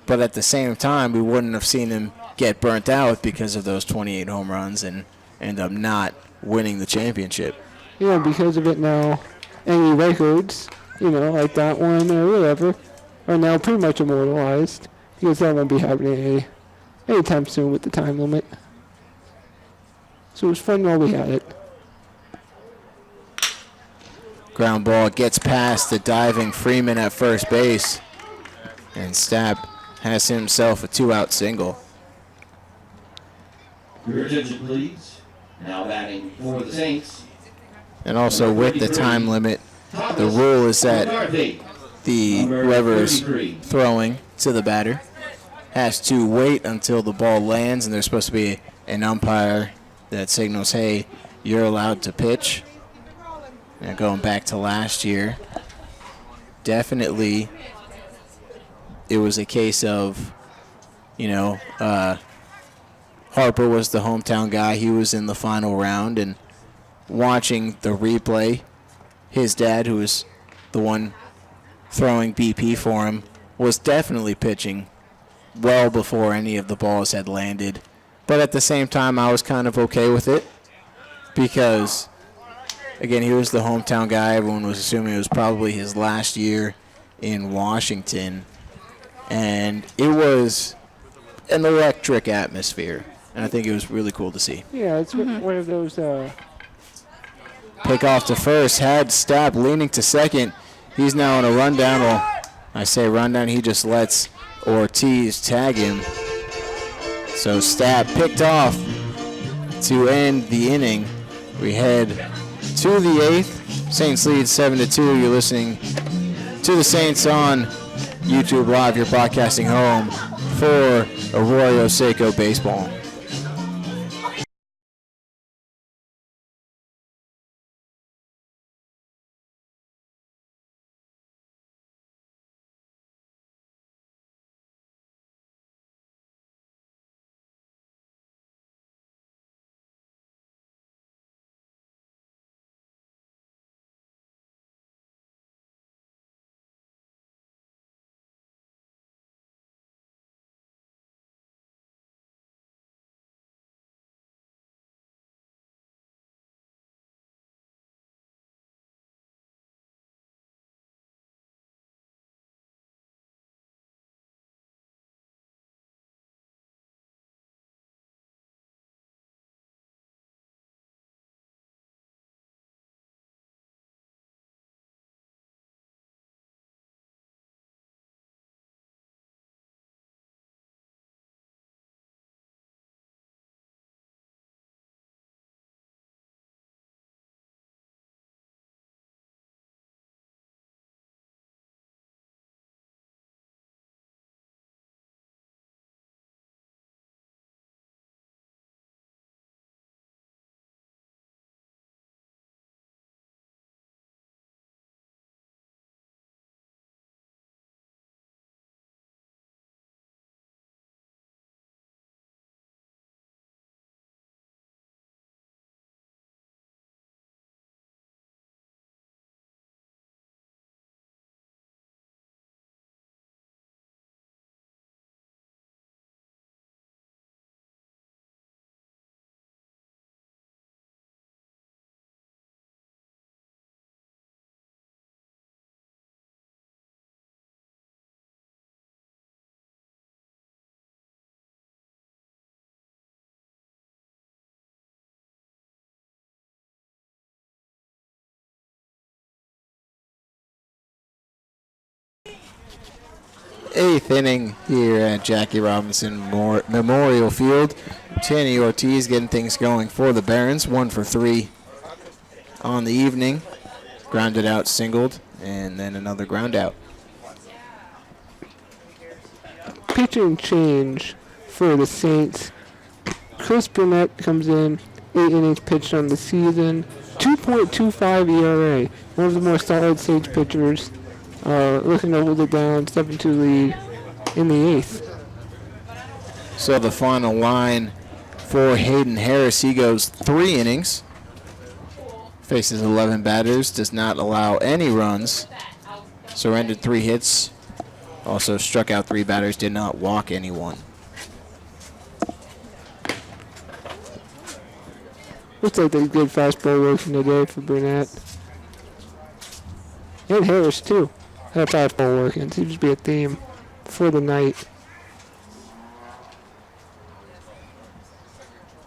but at the same time, we wouldn't have seen him get burnt out because of those 28 home runs and end up not winning the championship. Yeah, because of it now, any records, like that one or whatever, are now pretty much immortalized because that won't be happening anytime soon with the time limit. So it was fun while we had it. Ground ball gets past the diving Freeman at first base, and Stapp has himself a 2-out single. Your attention, please. Now batting for the Saints. And also with the time limit, the rule is that whoever's throwing to the batter has to wait until the ball lands, and there's supposed to be an umpire that signals, hey, you're allowed to pitch. And going back to last year, definitely it was a case of, Harper was the hometown guy. He was in the final round, and watching the replay, his dad, who was the one throwing BP for him, was definitely pitching well before any of the balls had landed. But at the same time, I was kind of okay with it because, again, he was the hometown guy. Everyone was assuming it was probably his last year in Washington. And it was an electric atmosphere. And I think it was really cool to see. Yeah, it's one of those... Pick off to first. Had Stapp leaning to second. He's now on a rundown. Well, I say rundown. He just lets Ortiz tag him. So Stapp picked off to end the inning. We head to the 8th. Saints lead 7-2. You're listening to the Saints on YouTube Live, your broadcasting home for Arroyo Seco baseball. Eighth inning here at Jackie Robinson Memorial Field. Channy Ortiz getting things going for the Barons. 1 for 3 on the evening. Grounded out, singled, and then another ground out. Pitching change for the Saints. Chris Burnett comes in, 8 innings pitched on the season, 2.25 ERA. One of the more solid Saints pitchers. Looking to hold it down, 7-2 lead in the 8th. So the final line for Hayden Harris, he goes 3 innings, faces 11 batters, does not allow any runs, surrendered 3 hits, also struck out 3 batters, did not walk anyone. Looks like there's good fastball working today for Burnett. And Harris, too. That fastball working seems to be a theme for the night.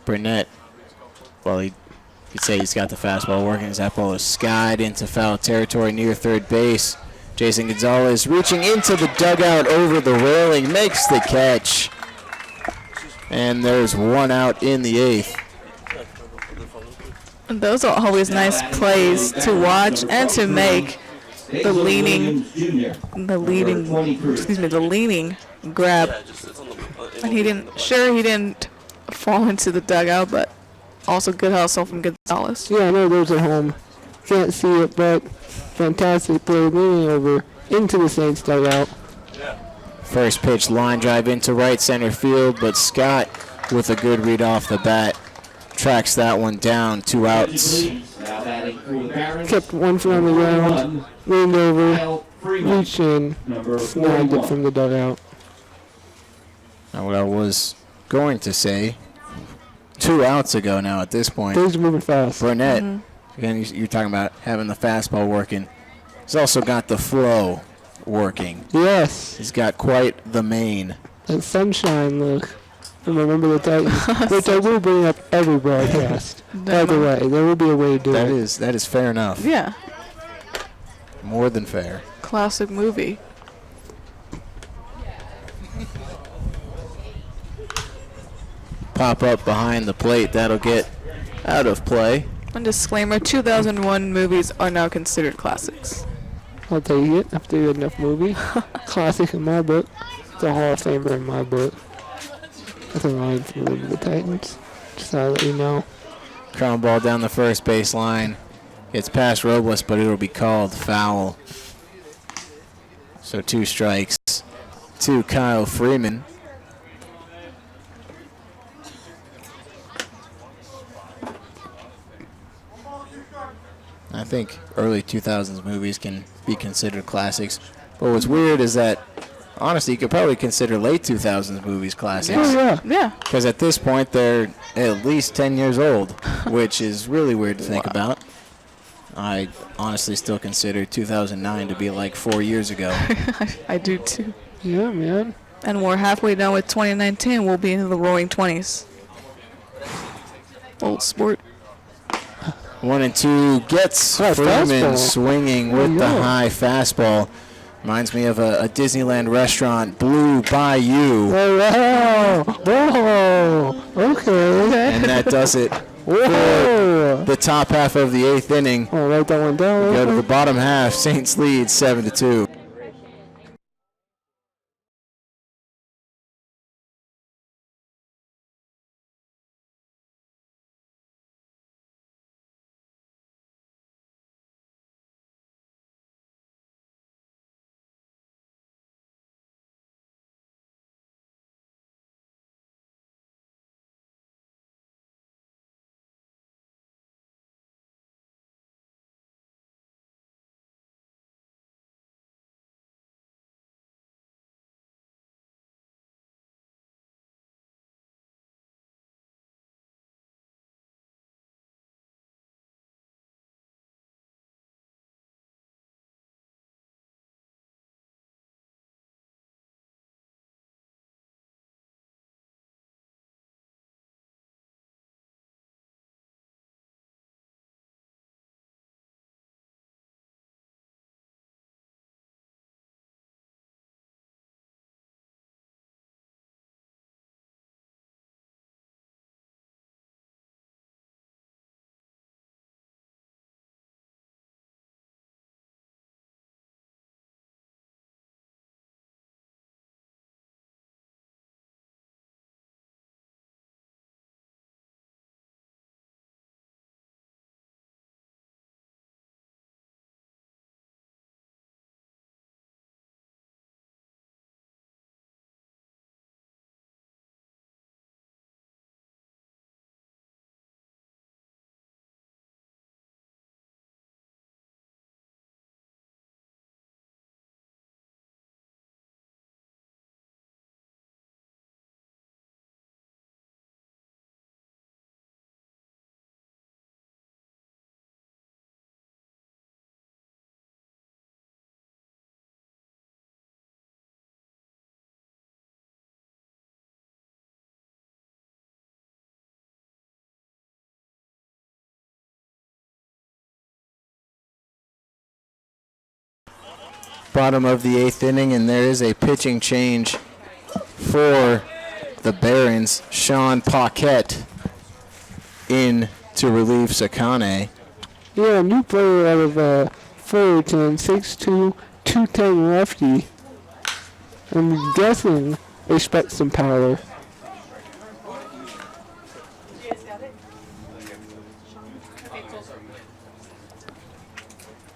Burnett, well, you'd say he's got the fastball working. His that ball is skied into foul territory near third base. Jason Gonzalez reaching into the dugout over the railing, makes the catch. And there's 1 out in the 8th. And those are always nice plays to watch and to make. The leaning grab. And he didn't fall into the dugout, but also good hustle from Gonzalez. Yeah, I know those at home can't see it, but fantastic play leaning over into the Saints dugout. First pitch line drive into right center field, but Scott with a good read off the bat tracks that one down. 2 outs. Kept one foot on the ground, leaned over, reached in, snagged it from the dugout. Now what I was going to say, 2 outs ago now at this point. Things are moving fast. Burnett, again, you're talking about having the fastball working. He's also got the flow working. Yes. He's got quite the mane. That sunshine look. And remember the Titans, which I will bring up every broadcast. By the way, there will be a way to do it. That is fair enough. Yeah. More than fair. Classic movie. Pop up behind the plate. That'll get out of play. And disclaimer, 2001 movies are now considered classics. I'll take it after a good enough movie. Classic in my book. It's a Hall of Famer in my book. That's a line from the Titans. Just to let you know. Ground ball down the first base line. Gets past Robles, but it'll be called foul. So 2 strikes to Kyle Freeman. I think early 2000s movies can be considered classics. But what's weird is that, honestly, you could probably consider late 2000s movies classics. Oh, yeah. Yeah. Because at this point, they're at least 10 years old, which is really weird to think about. I honestly still consider 2009 to be like 4 years ago. I do too. Yeah, man. And we're halfway done with 2019. We'll be into the roaring 20s. Old sport. 1-2 gets High Freeman fastball. swinging with the high fastball. Reminds me of a Disneyland restaurant, Blue Bayou. Oh, wow. Whoa. Okay. And that does it Whoa. for the top half of the 8th inning. I'll write that one down. Go to the bottom half. Saints lead 7-2. Bottom of the 8th inning, and there is a pitching change for the Barons. Sean Paquette in to relieve Sakane. Yeah, a new player out of Fullerton, 6'2", 210 lefty. I'm guessing they expect some power.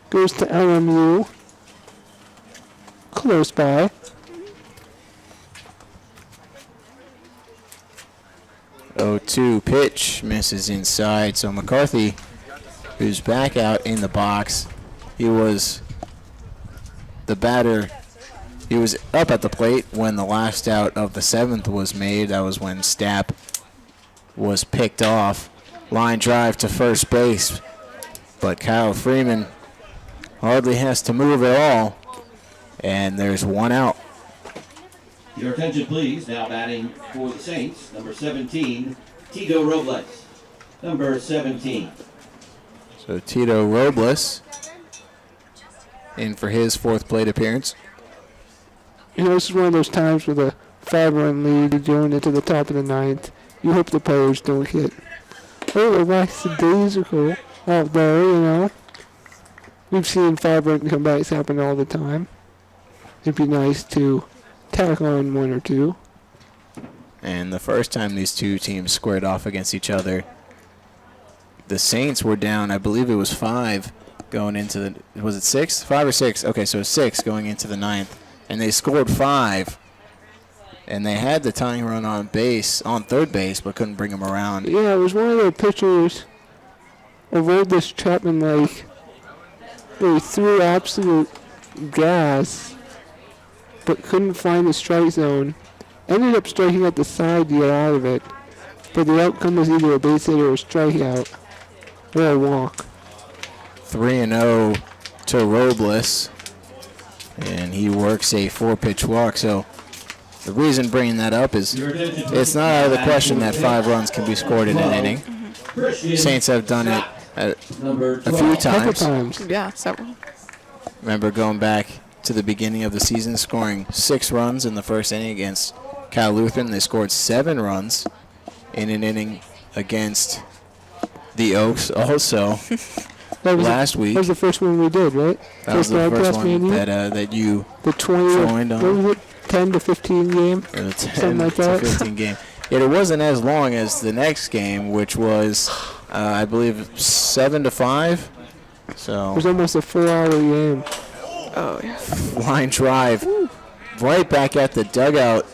Goes to LMU. Close by. Oh, 2 pitch misses inside. So McCarthy, who's back out in the box, he was the batter. He was up at the plate when the last out of the 7th was made. That was when Stapp was picked off. Line drive to first base, but Kyle Freeman hardly has to move at all, and there's one out. Your attention, please. Now batting for the Saints, number 17, Tito Robles. Number 17. So Tito Robles in for his 4th plate appearance. You know, this is one of those times with a 5-run lead going into the top of the 9th. You hope the players don't get lackadaisical out there, you know. We've seen 5-run comebacks happen all the time. It'd be nice to tack on 1 or 2. And the first time these two teams squared off against each other, the Saints were down, I believe it was 5 going into the, was it 6? 5 or 6? Okay, so 6 going into the 9th. And they scored 5. And they had the tying run on base, on third base, but couldn't bring him around. Yeah, it was one of their pitchers, Aroldis Chapman, like, they threw absolute gas, but couldn't find the strike zone. Ended up striking at the side to get out of it, but the outcome was either a base hit or a strikeout, or a walk. 3-0 to Robles, and he works a 4-pitch walk. So the reason bringing that up is it's not out of the question that 5 runs can be scored in an inning. Saints have done it a few times. Yeah, several. Remember going back to the beginning of the season, scoring 6 runs in the first inning against Cal Lutheran. They scored 7 runs in an inning against the Oaks also last week. That was the first one we did, right? That was the first one that you joined on. What was it? 10 to 15 game? 10 something like that. to 15 game. Yet it wasn't as long as the next game, which was, I believe, 7 to 5. So it was almost a 4-hour game. Oh, yeah. Line drive right back at the dugout.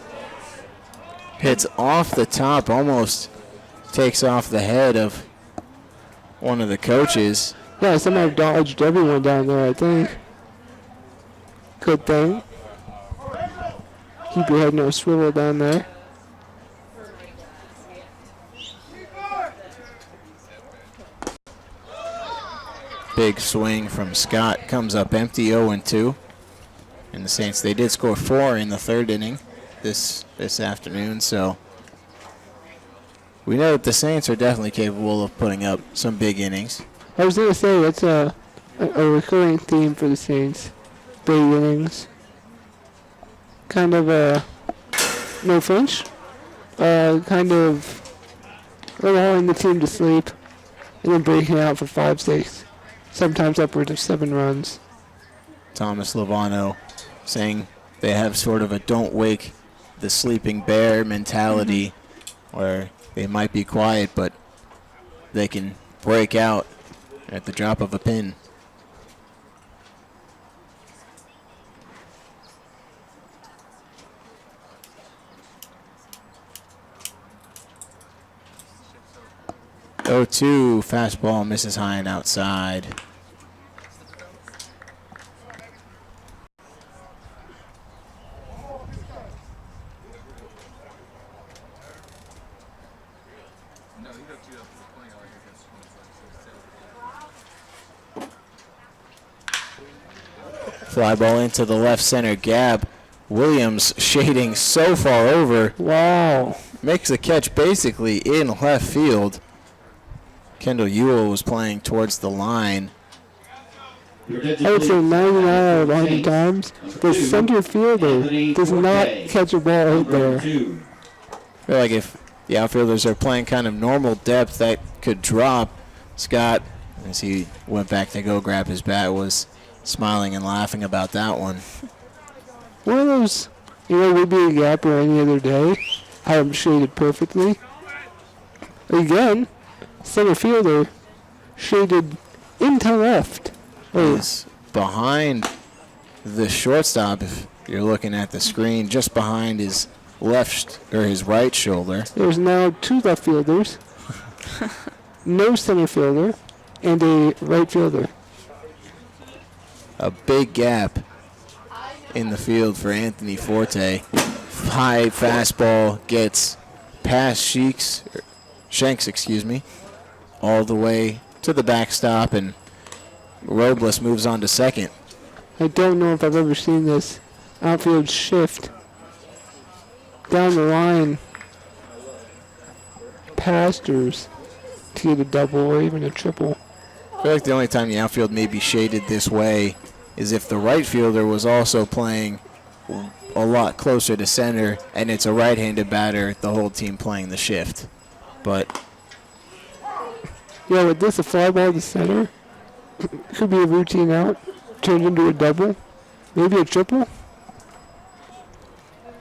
Hits off the top, almost takes off the head of one of the coaches. Yeah, somehow dodged everyone down there, I think. Good thing. Keep your head no swivel down there. Big swing from Scott. Comes up empty, 0-2. And the Saints, they did score 4 in the 3rd inning this afternoon. So we know that the Saints are definitely capable of putting up some big innings. I was going to say, that's a recurring theme for the Saints. Big innings. Kind of no flinch. Kind of allowing the team to sleep and then breaking out for 5, 6, sometimes upwards of 7 runs. Thomas Lovano saying they have sort of a don't wake the sleeping bear mentality where they might be quiet, but they can break out at the drop of a pin. Oh, 2 fastball misses high and outside. Fly ball into the left center gap. Williams shading so far over. Wow. Makes the catch basically in left field. Kendall Ewell was playing towards the line. I would say 99 out of 100 times, the center fielder does not catch a ball out there. I feel like if the outfielders are playing kind of normal depth, that could drop. Scott, as he went back to go grab his bat, was smiling and laughing about that one. One of those, would be a gapper any other day. Had him shaded perfectly. Again, center fielder shaded into left. Is behind the shortstop, if you're looking at the screen, just behind his his right shoulder. There's now 2 left fielders, no center fielder, and a right fielder. A big gap in the field for Anthony Forte. High fastball gets past Shanks, all the way to the backstop, and Robles moves on to second. I don't know if I've ever seen this outfield shift down the line pastors to get a double or even a triple. I feel like the only time the outfield may be shaded this way is if the right fielder was also playing a lot closer to center and it's a right-handed batter, the whole team playing the shift. But yeah, with this, a fly ball to center could be a routine out, turned into a double, maybe a triple.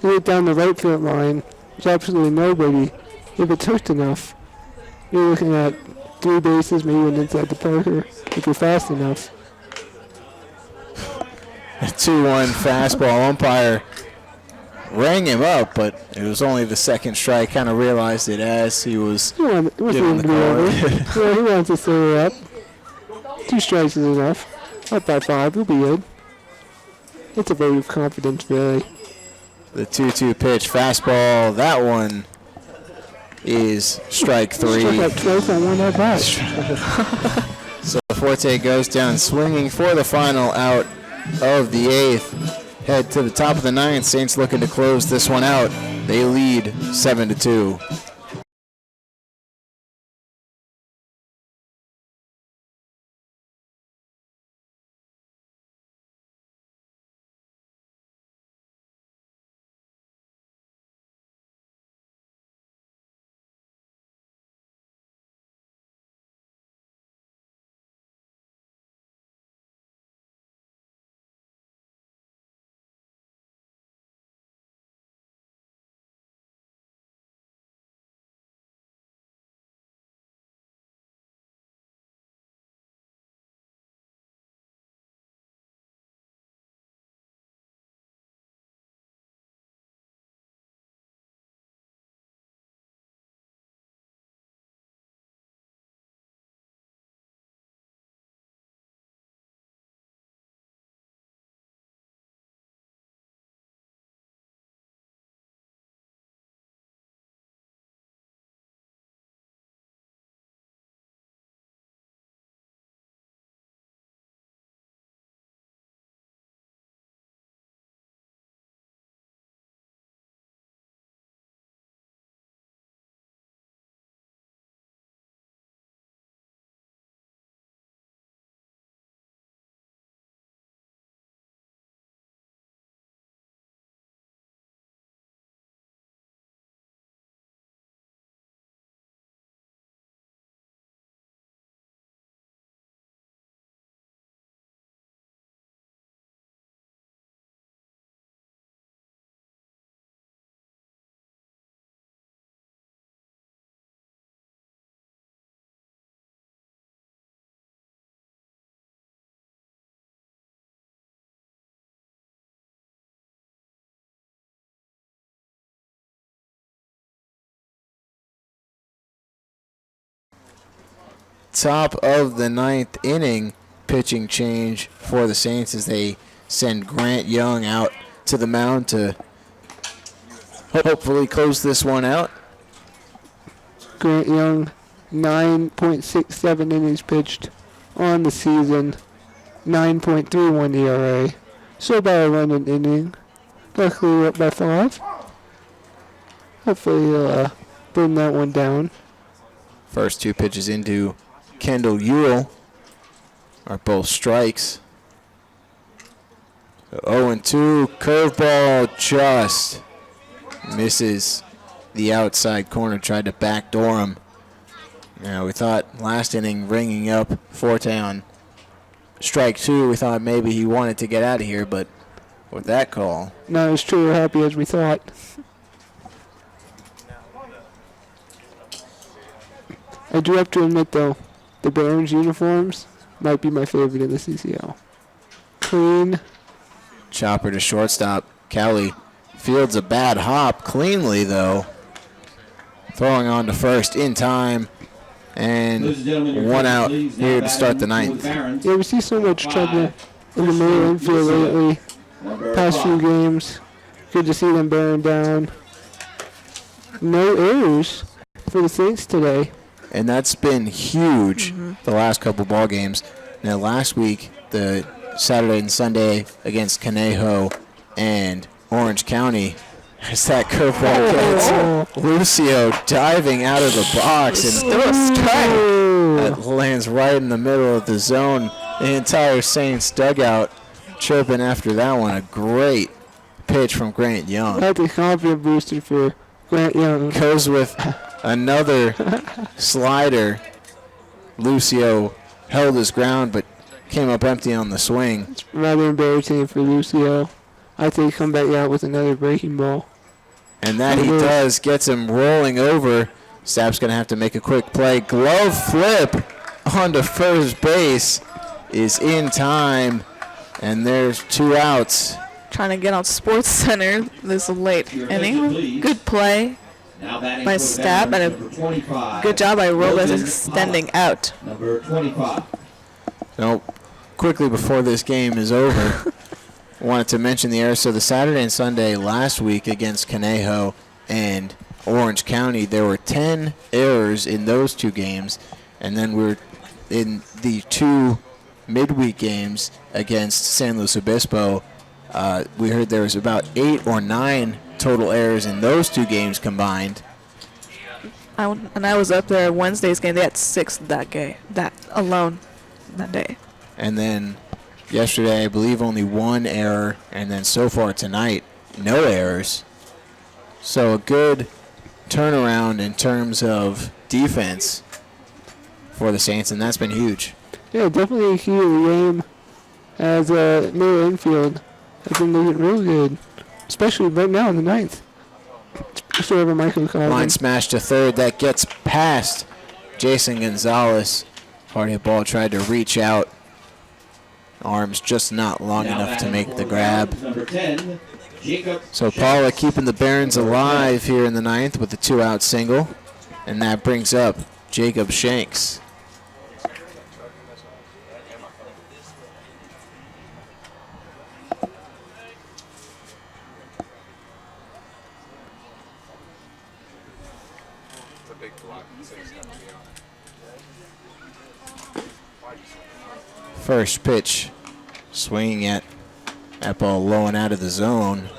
You get down the right field line, there's absolutely nobody. If it's hooked enough, you're looking at 3 bases, maybe an inside the Parker, if you're fast enough. a 2-1 fastball. Umpire rang him up, but it was only the second strike. Kind of realized it as he was giving the call. Yeah, he wants to throw it up. 2 strikes is enough. Up by 5, he'll be good. It's a vote of confidence, really. The 2-2 pitch, fastball. That one is strike 3. Struck out twice on one at bat. So Forte goes down swinging for the final out of the 8th. Head to the top of the 9th. Saints looking to close this one out. They lead 7-2. Top of the 9th inning, pitching change for the Saints as they send Grant Young out to the mound to hopefully close this one out. Grant Young, 9.67 innings pitched on the season, 9.31 ERA. So about a run an inning. Luckily we're up by 5. Hopefully he'll bring that one down. First 2 pitches into Kendall Ewell are both strikes. 0-2. Curveball just misses the outside corner. Tried to backdoor him. Now, we thought last inning ringing up Forte on strike 2. We thought maybe he wanted to get out of here, but with that call. Not as true or happy as we thought. I do have to admit, though, the Barons uniforms might be my favorite in the CCL. Clean. Chopper to shortstop. Kelly fields a bad hop cleanly, though. Throwing on to first in time. And one out here to start the ninth. Yeah, we see so much trouble in the middle infield lately. Past few games. Good to see them bearing down. No errors for the Saints today. And that's been huge the last couple ball games. Now, last week, the Saturday and Sunday against Conejo and Orange County, as that curveball gets Lucio diving out of the box, and that lands right in the middle of the zone. The entire Saints dugout chirping after that one. A great pitch from Grant Young. That's a confident booster for Grant Young. Goes with another slider. Lucio held his ground, but came up empty on the swing. It's rather embarrassing for Lucio. I think come back out with another breaking ball. And that he does. Gets him rolling over. Sapp's going to have to make a quick play. Glove flip onto first base is in time. And there's 2 outs. Trying to get on Sports Center this late inning. Good play by Stapp and a good job by Robles extending out. Number 25. Now, quickly before this game is over, wanted to mention the errors. So the Saturday and Sunday last week against Conejo and Orange County, there were 10 errors in those 2 games. And then we're in the 2 midweek games against San Luis Obispo. We heard there was about 8 or 9 total errors in those 2 games combined. I was up there Wednesday's game. They had 6 that day. And then yesterday, I believe only 1 error. And then so far tonight, no errors. So a good turnaround in terms of defense for the Saints, and that's been huge. Yeah, definitely a key to the game as middle infield has been looking real good, especially right now in the ninth. Especially over Michael Collins. Line smash to third. That gets past Jason Gonzalez. Hard hit ball tried to reach out. Arms just not long enough to make the grab. Number 10, Jacob So Paula keeping the Barons alive here in the ninth with a 2-out single. And that brings up Jacob Shanks. First pitch, swinging at that ball low and out of the zone.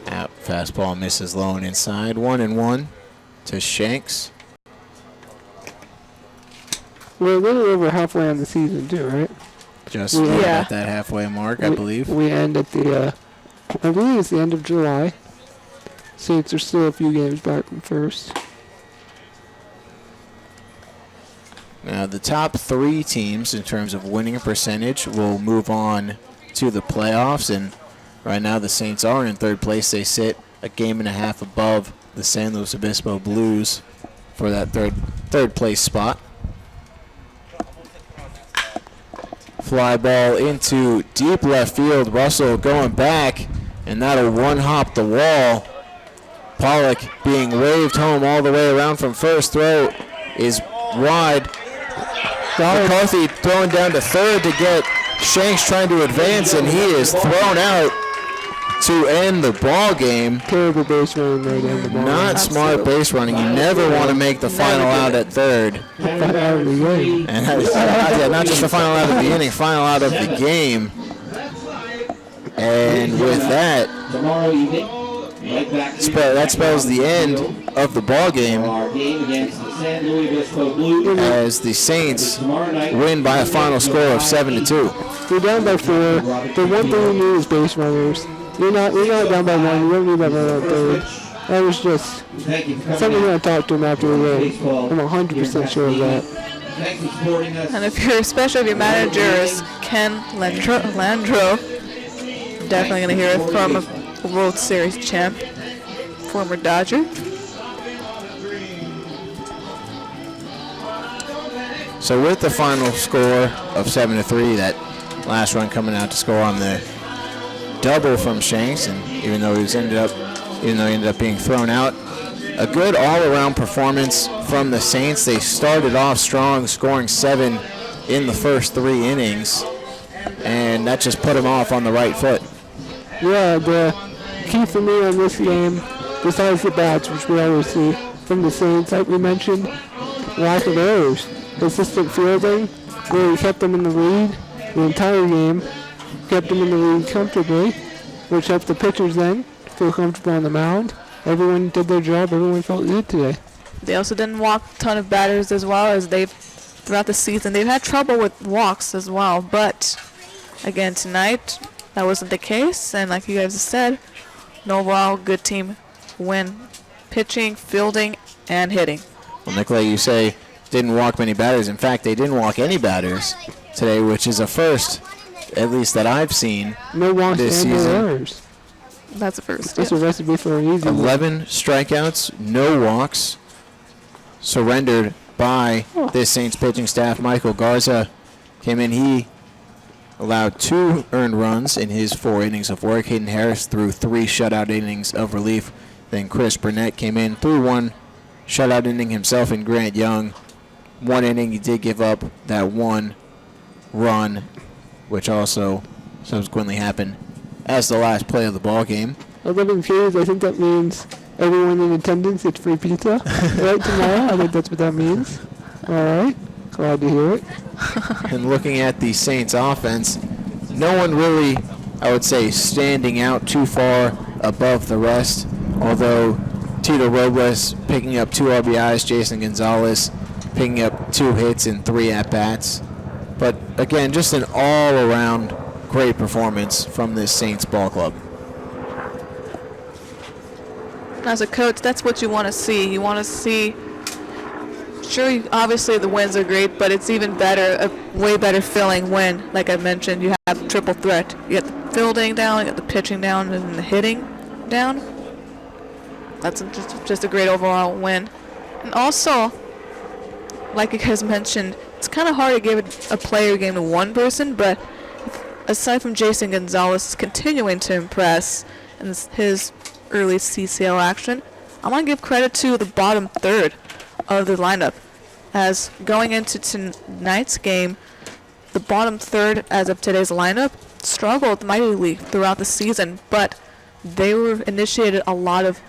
Out, fastball misses low and inside. 1-1 to Shanks. We're a little over halfway on the season too, right? Just at that halfway mark, I believe. We end at the, I believe it's the end of July. Saints are still a few games back from first. Now, the top 3 teams in terms of winning percentage will move on to the playoffs, and right now the Saints are in third place. They sit a game and a half above the San Luis Obispo Blues for that third place spot. Fly ball into deep left field. Russell going back, and that'll one-hop the wall. Pollock being waved home all the way around from first. Throw is wide. McCarthy throwing down to third to get Shanks trying to advance, and he is thrown out to end the ball game. Terrible base running right in the ball. Not smart base running. You never want to make the final out at third. Out of the game. And that is, not just the final out of the inning, final out of the game. And with that, tomorrow evening. Right back That spells the end of the ball game our game against the San Luis Obispo Blues. as the Saints win by a final score of 7-2. You're down by 4. The one thing you need is base runners. You're not down by 1. You don't need that run on third. That was just something I talked to him after the game. I'm 100% sure of that. Thanks for supporting us. And especially if your manager is Ken Landro, definitely going to hear it from a World Series champ, former Dodger. So with the final score of 7-3, that last run coming out to score on the double from Shanks, and even though he ended up being thrown out, a good all-around performance from the Saints. They started off strong, scoring 7 in the first 3 innings, and that just put them off on the right foot. Yeah, the key for me on this game, besides the bats, which we always see from the Saints, like we mentioned, lack of errors. Consistent fielding, really kept them in the lead the entire game, kept them in the lead comfortably, which helped the pitchers then feel comfortable on the mound. Everyone did their job. Everyone felt good today. They also didn't walk a ton of batters as well, as throughout the season they've had trouble with walks as well. But again tonight, that wasn't the case, and like you guys have said, an overall good team win, pitching, fielding, and hitting. Well, Nicolay, you say didn't walk many batters. In fact, they didn't walk any batters today, which is a first, at least that I've seen No walks this and no season. errors. That's a first. That's a recipe for an easy 11 strikeouts, no walks, surrendered by this Saints pitching staff. Michael Garza came in. He allowed 2 earned runs in his 4 innings of work. Hayden Harris threw 3 shutout innings of relief. Then Chris Burnett came in, threw 1 shutout inning himself, and Grant Young, 1 inning. He did give up that 1 run, which also subsequently happened as the last play of the ball game. 11 Ks, I think that means everyone in attendance gets free pizza right tomorrow. I think that's what that means. All right, glad to hear it. And looking at the Saints offense, no one really, I would say, standing out too far above the rest, although Tito Robles picking up 2 RBIs, Jason Gonzalez picking up 2 hits and 3 at-bats. But again, just an all-around great performance from this Saints ball club. As a coach, that's what you want to see. You want to see, sure, obviously the wins are great, but it's even better, a way better feeling when, like I mentioned, you have triple threat. You get the fielding down, you get the pitching down, and the hitting down. That's just a great overall win. And also, like you guys mentioned, it's kind of hard to give a player game to one person, but aside from Jason Gonzalez continuing to impress in his early CCL action, I want to give credit to the bottom third of the lineup. As going into tonight's game, the bottom third as of today's lineup struggled mightily throughout the season, but they initiated a lot of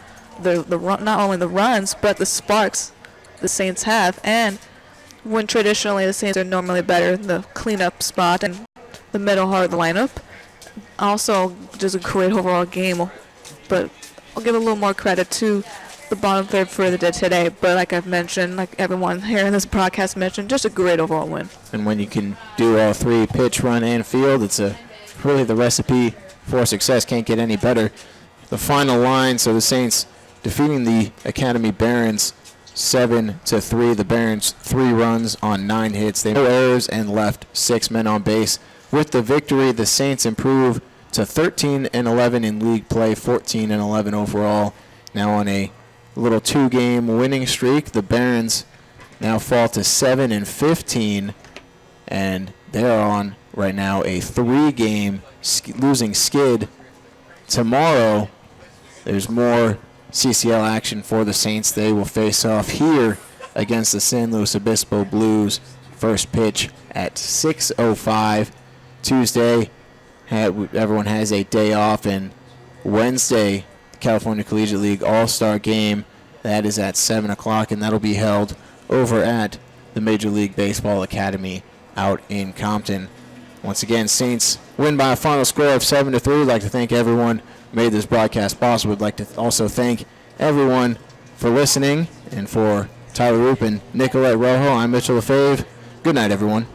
the run, not only the runs, but the sparks the Saints have. And when traditionally the Saints are normally better in the cleanup spot and the middle part of the lineup. Also, just a great overall game, but I'll give a little more credit to the bottom third for the day today. But like I've mentioned, like everyone here in this broadcast mentioned, just a great overall win. And when you can do all 3, pitch, run, and field, it's really the recipe for success. Can't get any better. The final line, so the Saints defeating the Academy Barons 7-3. The Barons 3 runs on 9 hits. They no errors and left 6 men on base. With the victory, the Saints improve to 13-11 in league play, 14-11 overall. Now on a little 2-game winning streak. The Barons now fall to 7-15, and they're on right now a 3-game losing skid. Tomorrow, there's more CCL action for the Saints. They will face off here against the San Luis Obispo Blues. First pitch at 6:05. Tuesday, everyone has a day off, and Wednesday, the California Collegiate League All-Star Game, that is at 7 o'clock, and that'll be held over at the Major League Baseball Academy out in Compton. Once again, Saints win by a final score of 7-3. I'd like to thank everyone made this broadcast possible. We'd like to also thank everyone for listening, and for Tyler Roop and Nicolette Rojo, I'm Mitchell Lefebvre. Good night, everyone.